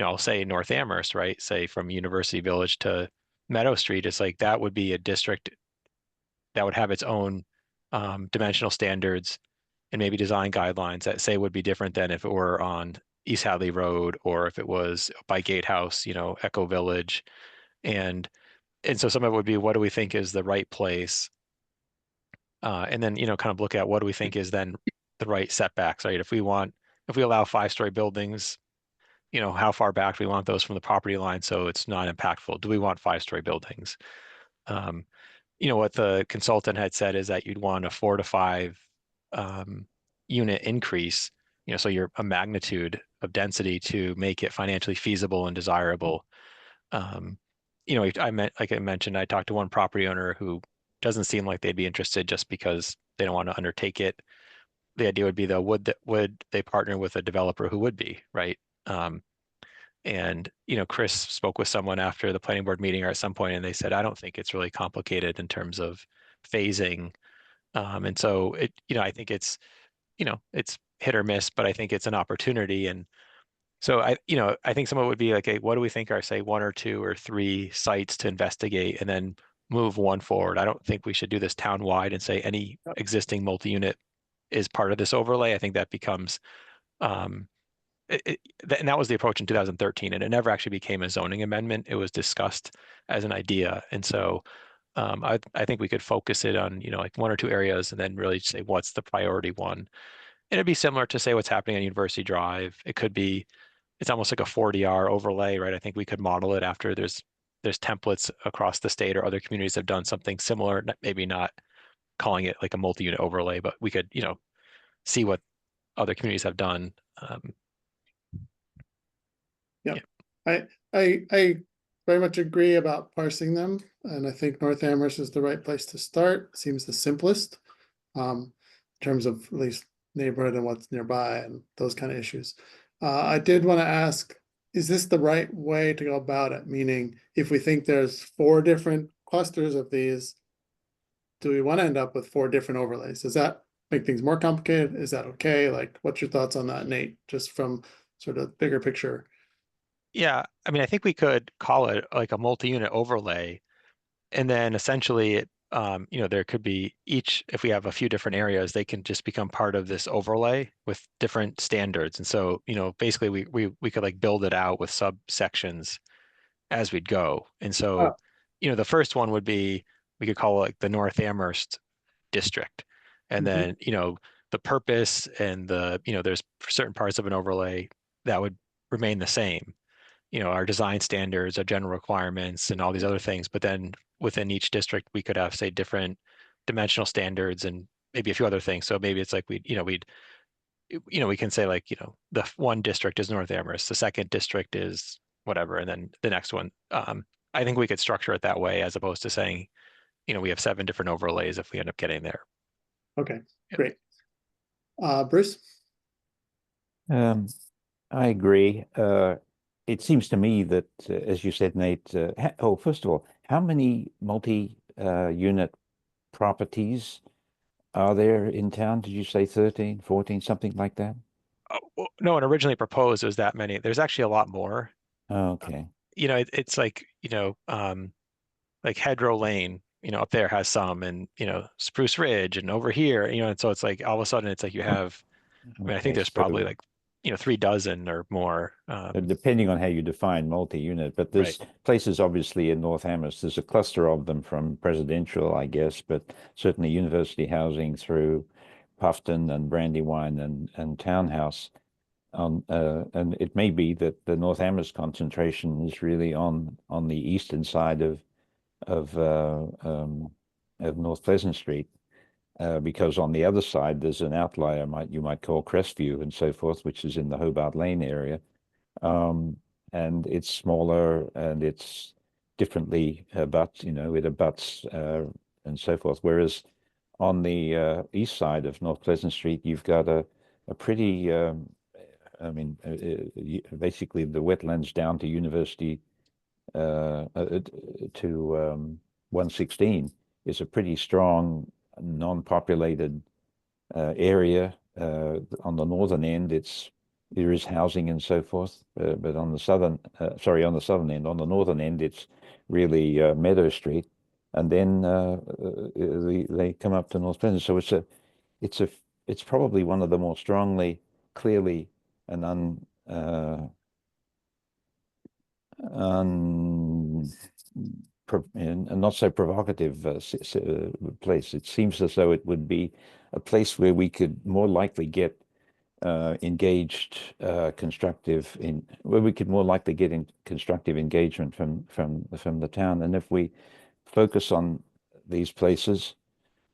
[SPEAKER 2] I'll say North Amherst, right? Say from University Village to Meadow Street, it's like that would be a district that would have its own dimensional standards and maybe design guidelines that say would be different than if it were on East Hadley Road or if it was by Gatehouse, Echo Village. And so some of it would be, what do we think is the right place? And then, kind of look at what do we think is then the right setbacks, right? If we allow 5-story buildings, how far back do we want those from the property line so it's not impactful? Do we want 5-story buildings? What the consultant had said is that you'd want a 4 to 5 unit increase, so you're a magnitude of density to make it financially feasible and desirable. Like I mentioned, I talked to one property owner who doesn't seem like they'd be interested just because they don't want to undertake it. The idea would be though, would they partner with a developer who would be, right? And Chris spoke with someone after the planning board meeting or at some point, and they said, I don't think it's really complicated in terms of phasing. And so I think it's hit or miss, but I think it's an opportunity. And so I think some of it would be like, what do we think are, say, 1 or 2 or 3 sites to investigate and then move one forward? I don't think we should do this town-wide and say any existing multi-unit is part of this overlay. I think that becomes, and that was the approach in 2013, and it never actually became a zoning amendment. It was discussed as an idea. And so I think we could focus it on, like 1 or 2 areas and then really say, what's the priority one? And it'd be similar to say what's happening on University Drive. It could be, it's almost like a 40R overlay, right? I think we could model it after there's templates across the state or other communities have done something similar, maybe not calling it like a multi-unit overlay, but we could, see what other communities have done.
[SPEAKER 1] Yeah. I very much agree about parsing them, and I think North Amherst is the right place to start. Seems the simplest, in terms of at least neighborhood and what's nearby and those kind of issues. I did want to ask is this the right way to go about it? Meaning, if we think there's 4 different clusters of these, do we want to end up with 4 different overlays? Does that make things more complicated? Is that okay? Like, what's your thoughts on that, Nate? Just from sort of bigger picture.
[SPEAKER 2] Yeah, I mean, I think we could call it like a multi-unit overlay, and then essentially it, there could be each, if we have a few different areas, they can just become part of this overlay with different standards. And so, basically we could like build it out with subsections as we'd go. And so,
[SPEAKER 1] Oh.
[SPEAKER 2] the first one would be, we could call it like the North Amherst district. And then, the purpose and there's certain parts of an overlay that would remain the same. Our design standards, our general requirements, and all these other things. But then within each district, we could have, say, different dimensional standards and maybe a few other things. So maybe it's like we can say like, the one district is North Amherst, the second district is whatever, and then the next one. I think we could structure it that way as opposed to saying, we have 7 different overlays if we end up getting there.
[SPEAKER 1] Okay,
[SPEAKER 2] Yep.
[SPEAKER 1] great. Bruce?
[SPEAKER 3] I agree. It seems to me that, as you said, Nate, first of all, how many multi-unit properties are there in town? Did you say 13, 14, something like that?
[SPEAKER 2] Well, no one originally proposed there's that many. There's actually a lot more.
[SPEAKER 3] Okay.
[SPEAKER 2] It's like, like Hedgerow Lane, up there has some, and Spruce Ridge, and over here, and so it's like all of a sudden it's like you have, I mean, I think
[SPEAKER 3] Okay,
[SPEAKER 2] there's probably like 3 dozen or more.
[SPEAKER 3] depending on how you define multi-unit, but there's places obviously in North Amherst. There's a cluster of them from Presidential, I guess, but certainly University Housing through Puffton and Brandywine and Townhouse. And it may be that the North Amherst concentration is really on the eastern side of North Pleasant Street. Because on the other side there's an outlier you might call Crestview and so forth, which is in the Hobart Lane area, and it's smaller and it's differently abuts, it abuts and so forth. Whereas on the east side of North Pleasant Street, you've got a pretty, basically the wetlands down to University to 116 is a pretty strong non-populated area. On the northern end, there is housing and so forth, but on the southern end, on the northern end, it's really Meadow Street, and then they come up to North Pleasant. So it's probably one of the more strongly, clearly, and and not so provocative place. It seems as though it would be a place where we could more likely get engaged, constructive where we could more likely get in constructive engagement from the town. And if we focus on these places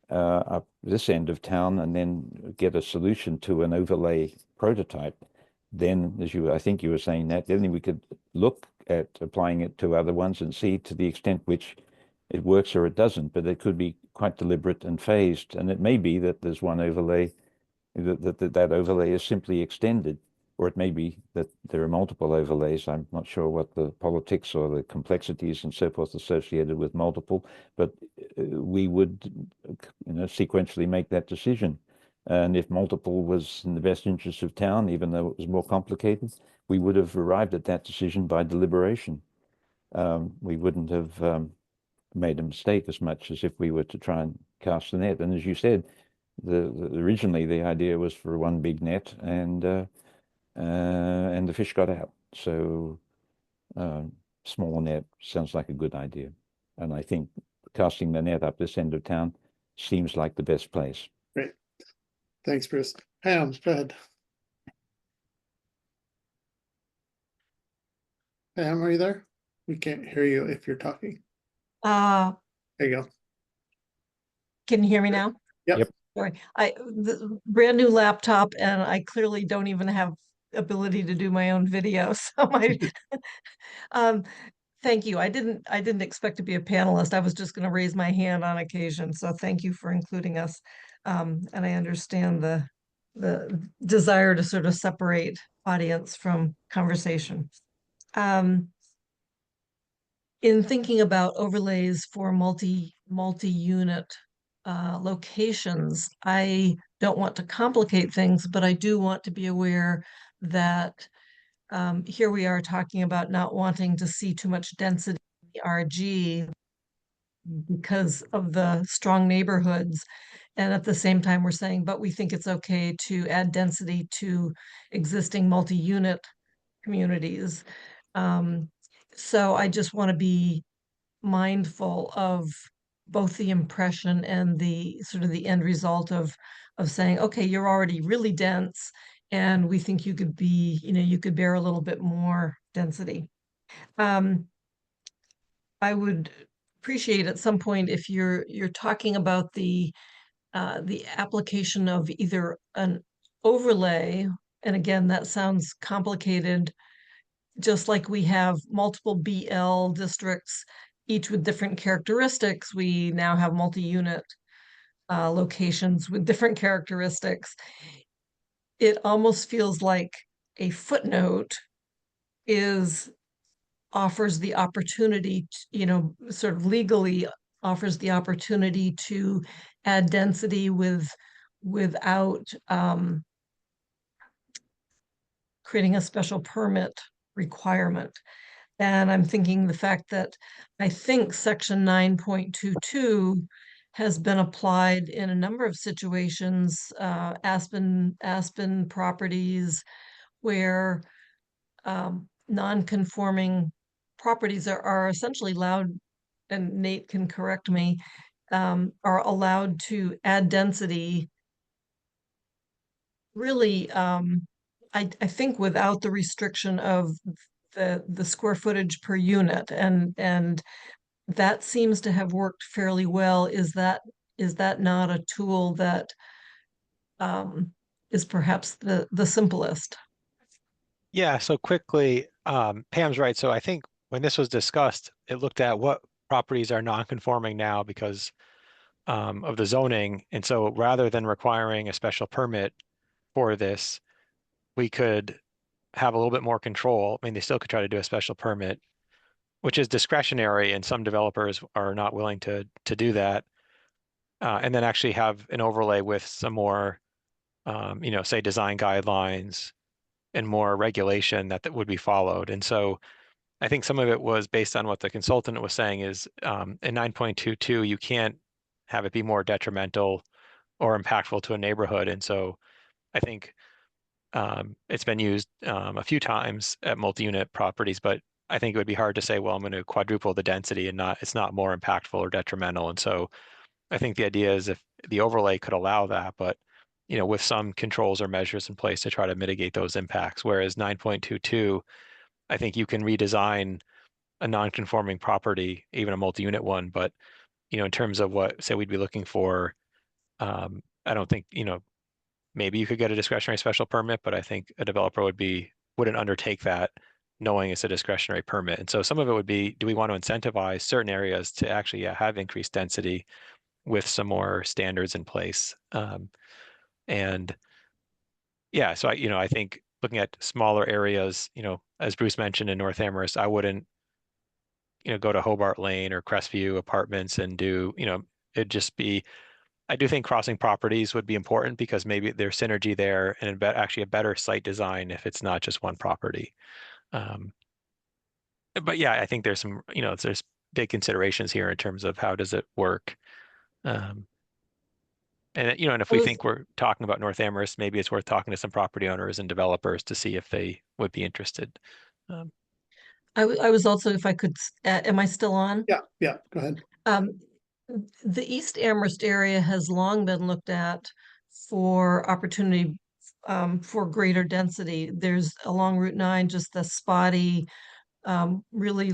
[SPEAKER 3] up this end of town and then get a solution to an overlay prototype, then I think you were saying that, then we could look at applying it to other ones and see to the extent which it works or it doesn't. But it could be quite deliberate and phased, and it may be that there's one overlay that overlay is simply extended, or it may be that there are multiple overlays. I'm not sure what the politics or the complexities and so forth associated with multiple, but we would sequentially make that decision. And if multiple was in the best interest of town, even though it was more complicated, we would have arrived at that decision by deliberation. We wouldn't have made a mistake as much as if we were to try and cast the net. And as you said, originally the idea was for one big net, and the fish got out. So smaller net sounds like a good idea. And I think casting the net up this end of town seems like the best place.
[SPEAKER 1] Great. Thanks, Bruce. Pam, go ahead. Pam, are you there? We can't hear you if you're talking. There you go.
[SPEAKER 7] Can you hear me now?
[SPEAKER 1] Yep.
[SPEAKER 7] Sorry, the brand new laptop, and I clearly don't even have ability to do my own video. So thank you. I didn't expect to be a panelist. I was just going to raise my hand on occasion. So thank you for including us. And I understand the desire to sort of separate audience from conversation. In thinking about overlays for multi-unit locations, I don't want to complicate things, but I do want to be aware that here we are talking about not wanting to see too much density in the RG because of the strong neighborhoods. And at the same time, we're saying, but we think it's okay to add density to existing multi-unit communities. So I just want to be mindful of both the impression and the sort of the end result of saying, okay, you're already really dense, and we think you could be, you could bear a little bit more density. I would appreciate at some point if you're talking about the application of either an overlay, and again, that sounds complicated, just like we have multiple BL districts, each with different characteristics, we now have multi-unit locations with different characteristics. It almost feels like a footnote offers the opportunity, sort of legally offers the opportunity to add density without creating a special permit requirement. And I'm thinking the fact that I think section 9.22 has been applied in a number of situations, Aspen properties, where non-conforming properties are essentially allowed, and Nate can correct me, are allowed to add density really, I think without the restriction of the square footage per unit, and that seems to have worked fairly well. Is that not a tool that is perhaps the simplest?
[SPEAKER 2] Yeah, so quickly, Pam's right. So I think when this was discussed, it looked at what properties are non-conforming now because of the zoning. And so rather than requiring a special permit for this, we could have a little bit more control. I mean, they still could try to do a special permit, which is discretionary, and some developers are not willing to do that. And then actually have an overlay with some more, say design guidelines and more regulation that would be followed. And so I think some of it was based on what the consultant was saying is in 9.22, you can't have it be more detrimental or impactful to a neighborhood. And so I think it's been used a few times at multi-unit properties, but I think it would be hard to say, well, I'm going to quadruple the density and it's not more impactful or detrimental. And so I think the idea is if the overlay could allow that, but with some controls or measures in place to try to mitigate those impacts. Whereas 9.22, I think you can redesign a non-conforming property, even a multi-unit one, but in terms of what, say, we'd be looking for, I don't think, maybe you could get a discretionary special permit, but I think a developer wouldn't undertake that knowing it's a discretionary permit. And so some of it would be, do we want to incentivize certain areas to actually have increased density with some more standards in place? And yeah, so I think looking at smaller areas, as Bruce mentioned in North Amherst, I wouldn't, go to Hobart Lane or Crestview Apartments and do, it'd just be, I do think crossing properties would be important because maybe there's synergy there and actually a better site design if it's not just one property. But yeah, I think there's some, there's big considerations here in terms of how does it work. And if we think we're talking about North Amherst, maybe it's worth talking to some property owners and developers to see if they would be interested.
[SPEAKER 7] I was also, if I could, am I still on?
[SPEAKER 1] Yeah, go ahead.
[SPEAKER 7] The East Amherst area has long been looked at for opportunity for greater density. There's along Route 9, just the spotty, really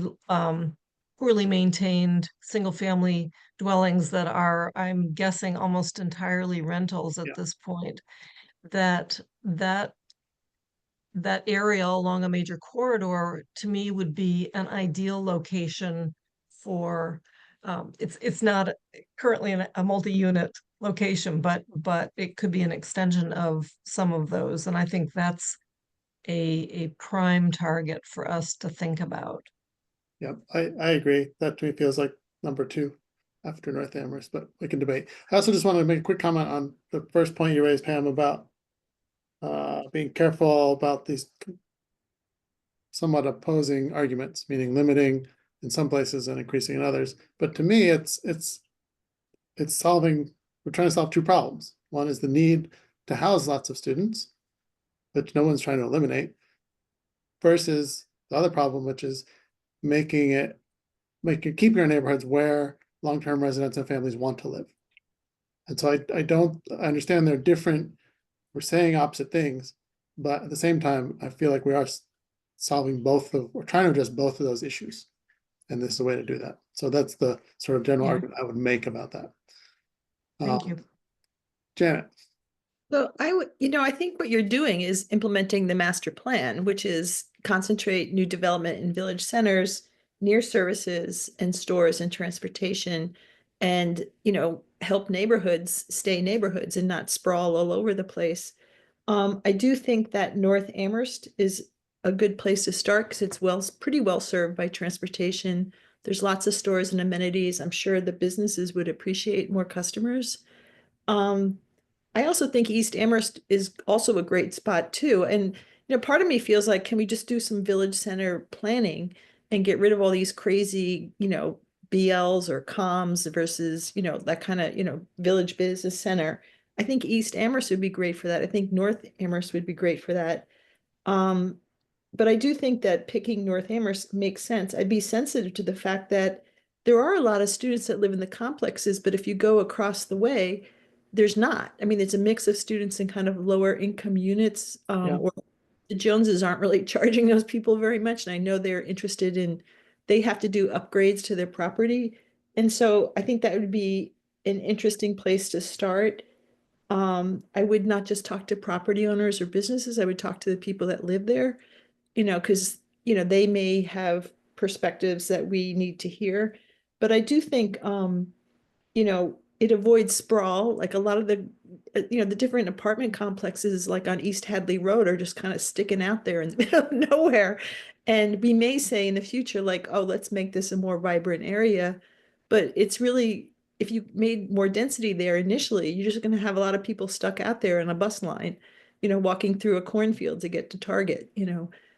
[SPEAKER 7] poorly maintained single-family dwellings that are, I'm guessing, almost entirely rentals at this point. That area along a major corridor, to me, would be an ideal location for, it's not currently a multi-unit location, but it could be an extension of some of those. And I think that's a prime target for us to think about.
[SPEAKER 1] Yeah, I agree. That to me feels like number 2 after North Amherst, but we can debate. I also just wanted to make a quick comment on the first point you raised, Pam, about being careful about these somewhat opposing arguments, meaning limiting in some places and increasing in others. But to me, it's solving, we're trying to solve 2 problems. One is the need to house lots of students, which no one's trying to eliminate, versus the other problem, which is keeping our neighborhoods where long-term residents and families want to live. And so I understand they're different, we're saying opposite things, but at the same time, I feel like we are solving we're trying to address both of those issues. And this is a way to do that. So that's the sort of general
[SPEAKER 7] Yeah.
[SPEAKER 1] argument I would make about that.
[SPEAKER 7] Thank you.
[SPEAKER 1] Janet.
[SPEAKER 6] So I think what you're doing is implementing the master plan, which is concentrate new development in village centers, near services and stores and transportation, and, help neighborhoods stay neighborhoods and not sprawl all over the place. I do think that North Amherst is a good place to start because it's pretty well served by transportation. There's lots of stores and amenities. I'm sure the businesses would appreciate more customers. I also think East Amherst is also a great spot too. And, part of me feels like, can we just do some village center planning and get rid of all these crazy, BLs or comms versus, that kind of, village business center. I think East Amherst would be great for that. I think North Amherst would be great for that. But I do think that picking North Amherst makes sense. I'd be sensitive to the fact that there are a lot of students that live in the complexes, but if you go across the way, there's not. I mean, it's a mix of students in kind of lower income units,
[SPEAKER 1] Yeah.
[SPEAKER 6] or the Joneses aren't really charging those people very much. And I know they're interested they have to do upgrades to their property. And so I think that would be an interesting place to start. I would not just talk to property owners or businesses. I would talk to the people that live there, because, they may have perspectives that we need to hear. But I do think, it avoids sprawl. Like a lot of the different apartment complexes like on East Hadley Road are just kind of sticking out there in the middle of nowhere. And we may say in the future, like, oh, let's make this a more vibrant area. But it's really, if you made more density there initially, you're just going to have a lot of people stuck out there in a bus line, walking through a cornfield to get to Target,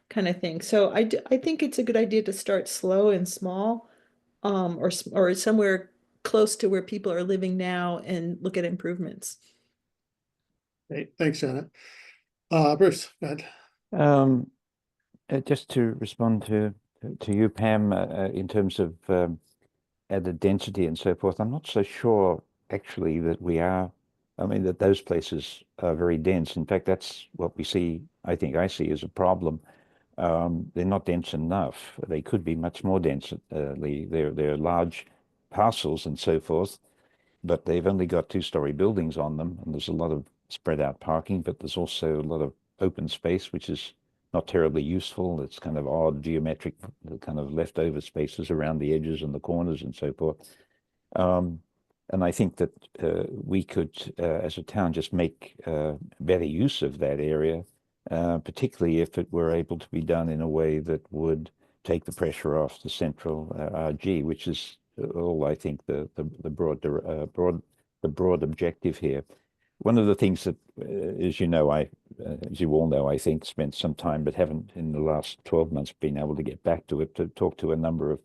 [SPEAKER 6] kind of thing. So I think it's a good idea to start slow and small, or somewhere close to where people are living now and look at improvements.
[SPEAKER 1] Great, thanks, Janet. Bruce, go ahead.
[SPEAKER 3] Just to respond to you, Pam, in terms of added density and so forth, I'm not so sure actually that that those places are very dense. In fact, that's what we see, I see as a problem. They're not dense enough. They could be much more dense. They're large parcels and so forth, but they've only got 2-story buildings on them, and there's a lot of spread out parking, but there's also a lot of open space, which is not terribly useful. It's kind of odd geometric kind of leftover spaces around the edges and the corners and so forth. And I think that we could, as a town, just make better use of that area, particularly if it were able to be done in a way that would take the pressure off the central RG, which is all I think the broad objective here. One of the things that, as you all know, I think spent some time, but haven't in the last 12 months been able to get back to it, to talk to a number of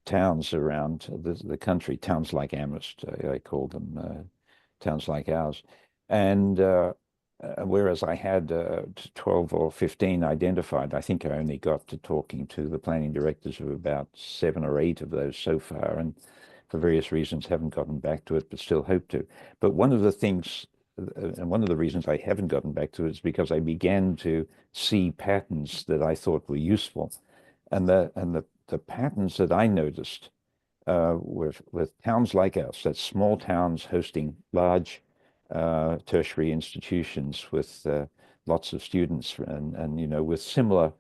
[SPEAKER 3] towns around the country, towns like Amherst, I call them, towns like ours. And whereas I had 12 or 15 identified, I think I only got to talking to the planning directors of about 7 or 8 of those so far, and for various reasons haven't gotten back to it, but still hope to. But one of the things, and one of the reasons I haven't gotten back to it is because I began to see patterns that I thought were useful. And the patterns that I noticed with towns like us, that's small towns hosting large tertiary institutions with lots of students and with similar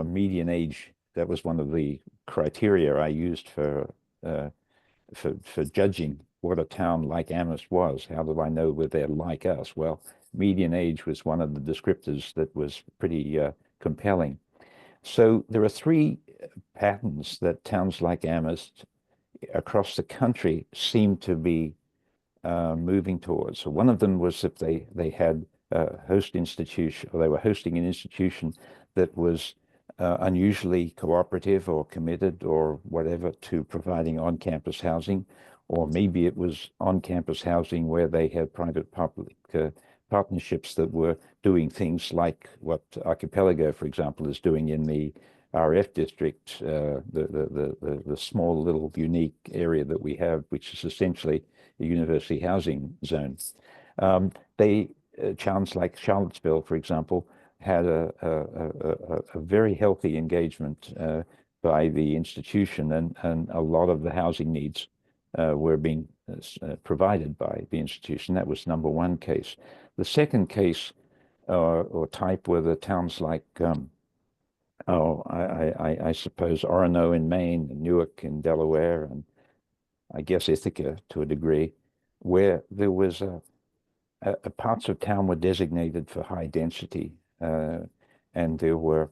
[SPEAKER 3] median age. That was one of the criteria I used for judging what a town like Amherst was. How did I know whether they're like us? Well, median age was one of the descriptors that was pretty compelling. So there are three patterns that towns like Amherst across the country seem to be moving towards. So one of them was if they had a host institution, or they were hosting an institution that was unusually cooperative or committed or whatever to providing on-campus housing, or maybe it was on-campus housing where they had private-public partnerships that were doing things like what Archipelago, for example, is doing in the RF district, the small little unique area that we have, which is essentially a university housing zone. Towns like Charlottesville, for example, had a very healthy engagement by the institution, and a lot of the housing needs were being provided by the institution. That was number one case. The second case or type were the towns like I suppose Orono in Maine, and Newark in Delaware, and I guess Ithaca to a degree, where there was parts of town were designated for high density, and there were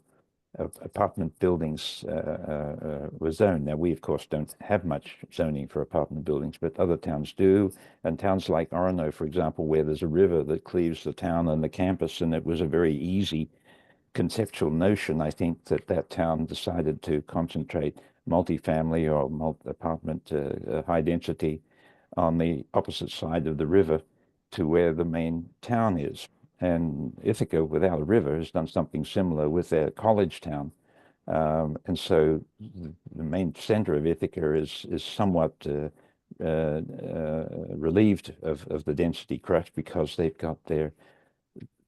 [SPEAKER 3] apartment buildings were zoned. Now, we of course don't have much zoning for apartment buildings, but other towns do. And towns like Orono, for example, where there's a river that cleaves the town and the campus, and it was a very easy conceptual notion, I think, that town decided to concentrate multifamily or apartment high density on the opposite side of the river to where the main town is. And Ithaca, without a river, has done something similar with their college town. And so the main center of Ithaca is somewhat relieved of the density crush because they've got their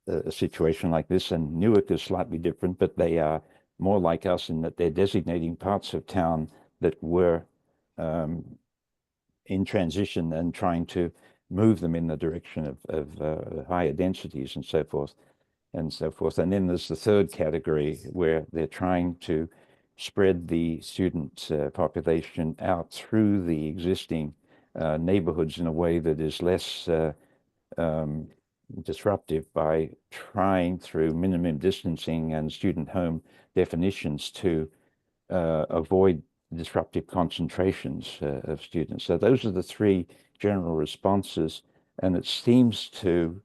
[SPEAKER 3] a situation like this. And Newark is slightly different, but they are more like us in that they're designating parts of town that were in transition and trying to move them in the direction of higher densities and so forth and so forth. And then there's the third category where they're trying to spread the student population out through the existing neighborhoods in a way that is less disruptive by trying through minimum distancing and student home definitions to avoid disruptive concentrations of students. So those are the three general responses, and it seems to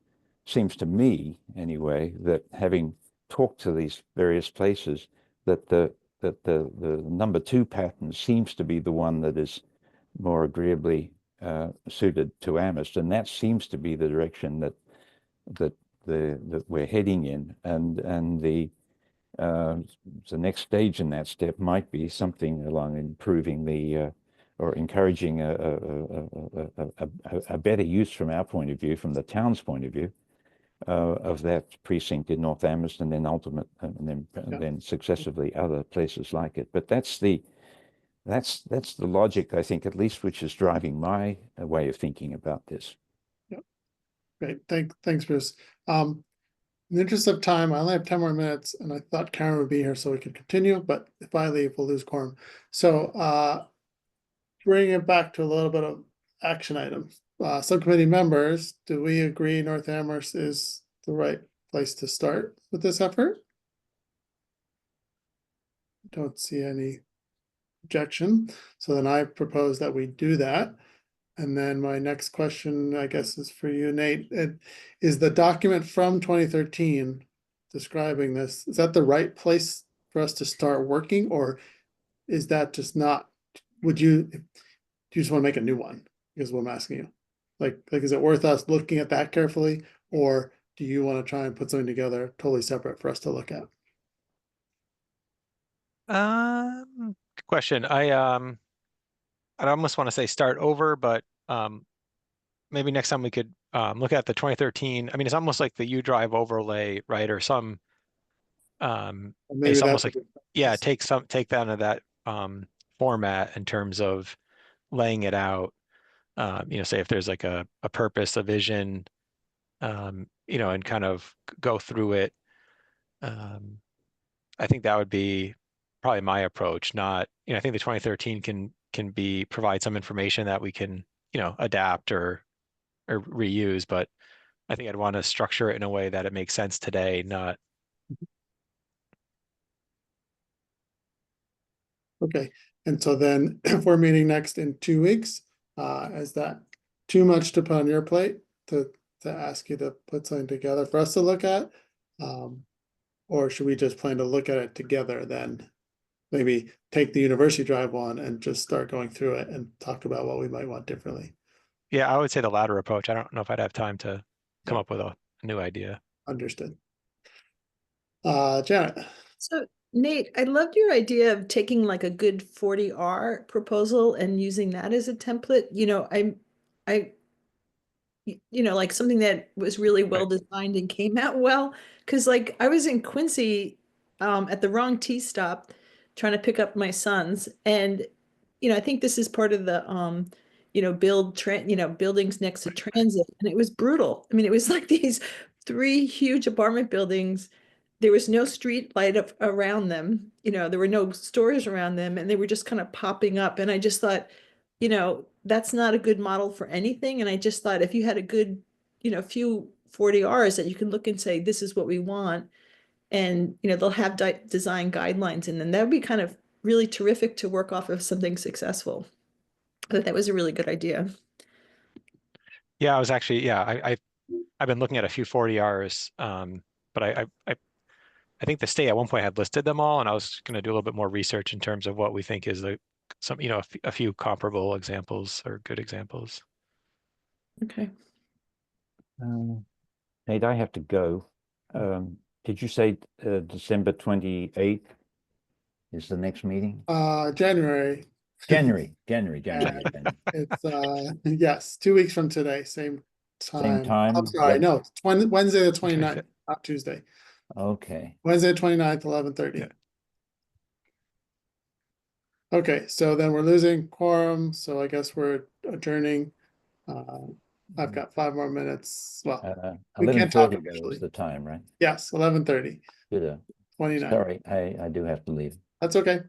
[SPEAKER 3] me anyway that having talked to these various places that the number two pattern seems to be the one that is more agreeably suited to Amherst, and that seems to be the direction that we're heading in, and the next stage in that step might be something along improving the or encouraging a better use from our point of view, from the town's point of view, of that precinct in North Amherst, and then then successively other places like it. But that's the logic, I think, at least, which is driving my way of thinking about this.
[SPEAKER 1] Great, thanks, Bruce. In the interest of time, I only have 10 more minutes, and I thought Karen would be here so we could continue, but if I leave, we'll lose quorum. So bring it back to a little bit of action items. Subcommittee members, do we agree North Amherst is the right place to start with this effort? Don't see any objection. So then I propose that we do that. And then my next question, I guess, is for you, Nate. Is the document from 2013 describing this, is that the right place for us to start working, or is that just not, do you just want to make a new one? Is what I'm asking you. Like, is it worth us looking at that carefully, or do you want to try and put something together totally separate for us to look at?
[SPEAKER 2] Good question. I almost want to say start over, but maybe next time we could look at the 2013. I mean, it's almost like the U-Drive overlay, right? Or some it's almost like, yeah, take that out of that format in terms of laying it out. Say if there's like a purpose, a vision, and kind of go through it. I think that would be probably my approach. Not, I think the 2013 can provide some information that we can, adapt or reuse, but I think I'd want to structure it in a way that it makes sense today, not
[SPEAKER 1] Okay, and so then if we're meeting next in 2 weeks, is that too much to put on your plate to ask you to put something together for us to look at? Or should we just plan to look at it together then? Maybe take the University Drive one and just start going through it and talk about what we might want differently.
[SPEAKER 2] Yeah, I would say the latter approach. I don't know if I'd have time to come
[SPEAKER 1] Yeah.
[SPEAKER 2] up with a new idea.
[SPEAKER 1] Understood. Janet.
[SPEAKER 6] So Nate, I loved your idea of taking like a good 40R proposal and using that as a template. Like something that was really well designed and came out well. Cause like I was in Quincy at the wrong T stop trying to pick up my sons. And, I think this is part of the buildings next to transit. And it was brutal. I mean, it was like these 3 huge apartment buildings. There was no street light around them. There were no stores around them, and they were just kind of popping up. And I just thought, that's not a good model for anything. And I just thought if you had a good, few 40Rs that you can look and say, this is what we want. And, they'll have design guidelines in them. That would be kind of really terrific to work off of something successful. I thought that was a really good idea.
[SPEAKER 2] Yeah, I was actually, yeah, I've been looking at a few 40Rs, but I think the state at one point had listed them all, and I was going to do a little bit more research in terms of what we think is a few comparable examples or good examples.
[SPEAKER 6] Okay.
[SPEAKER 3] Nate, I have to go. Did you say December 28th is the next meeting?
[SPEAKER 1] January.
[SPEAKER 3] January.
[SPEAKER 1] It's yes, 2 weeks from today, same time.
[SPEAKER 3] Same time?
[SPEAKER 1] I'm sorry, no, it's Wednesday the 29th,
[SPEAKER 2] 25th.
[SPEAKER 1] not Tuesday.
[SPEAKER 3] Okay.
[SPEAKER 1] Wednesday 29th, 11:30.
[SPEAKER 2] Yeah.
[SPEAKER 1] Okay, so then we're losing quorum, so I guess we're adjourning. I've got 5 more minutes. Well, we can't talk
[SPEAKER 3] 11:30
[SPEAKER 1] officially.
[SPEAKER 3] is the time, right?
[SPEAKER 1] Yes, 11:30,
[SPEAKER 3] Good.
[SPEAKER 1] 29.
[SPEAKER 3] Sorry, I do have to leave.
[SPEAKER 1] That's okay.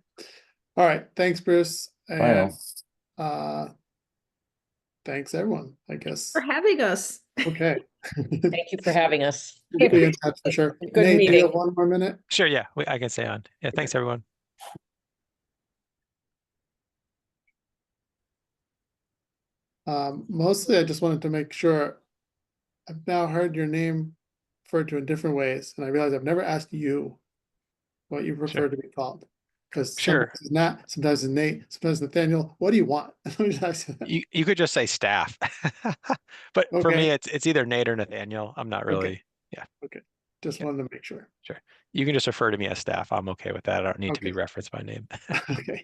[SPEAKER 1] All right, thanks, Bruce.
[SPEAKER 3] Bye
[SPEAKER 1] And thanks everyone, I guess.
[SPEAKER 6] For having us.
[SPEAKER 1] Okay.
[SPEAKER 5] Thank you for having us.
[SPEAKER 1] We'll be in touch for sure.
[SPEAKER 5] Good
[SPEAKER 1] Nate, do you
[SPEAKER 5] meeting.
[SPEAKER 1] have 1 more minute?
[SPEAKER 2] Sure, yeah, I can stay on. Yeah, thanks everyone.
[SPEAKER 1] Mostly I just wanted to make sure. I've now heard your name referred to in different ways, and I realize I've never asked you what you prefer to be called. Because
[SPEAKER 2] Sure.
[SPEAKER 1] sometimes it's Nat, sometimes it's Nate, sometimes Nathaniel. What do you want? Let me just ask you that.
[SPEAKER 2] You could just say staff, but for
[SPEAKER 1] Okay.
[SPEAKER 2] me it's either Nate or Nathaniel. I'm not really.
[SPEAKER 1] Just
[SPEAKER 2] Yeah.
[SPEAKER 1] wanted to make sure.
[SPEAKER 2] You can just refer to me as staff. I'm okay with that. I don't need to be
[SPEAKER 1] Okay.
[SPEAKER 2] referenced by name.
[SPEAKER 1] Okay.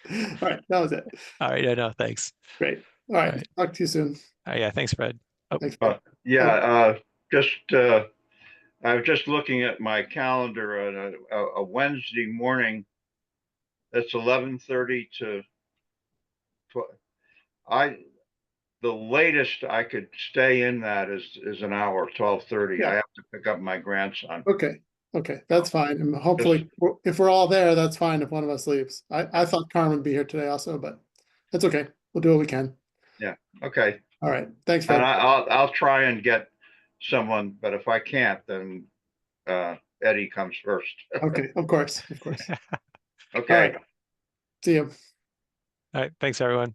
[SPEAKER 1] All right, that was it.
[SPEAKER 2] All right, no, thanks.
[SPEAKER 1] Great. All right,
[SPEAKER 2] right.
[SPEAKER 1] talk to you soon.
[SPEAKER 2] Yeah, thanks, Fred.
[SPEAKER 1] Thanks. Fred.
[SPEAKER 4] I was just looking at my calendar on a Wednesday morning. It's 11:30 to the latest I could stay in that is an hour, 12:30.
[SPEAKER 1] Yeah.
[SPEAKER 4] I have to pick up my grandson.
[SPEAKER 1] Okay, that's fine. And hopefully, if we're all there, that's fine if one of us leaves. I thought Carmen would be here today also, but that's okay. We'll do what we can.
[SPEAKER 4] Okay.
[SPEAKER 1] All right, thanks,
[SPEAKER 4] And
[SPEAKER 1] Fred.
[SPEAKER 4] I'll try and get someone, but if I can't, then Eddie comes first.
[SPEAKER 1] Okay, of course.
[SPEAKER 4] Okay.
[SPEAKER 1] All right. See you.
[SPEAKER 2] All right, thanks everyone.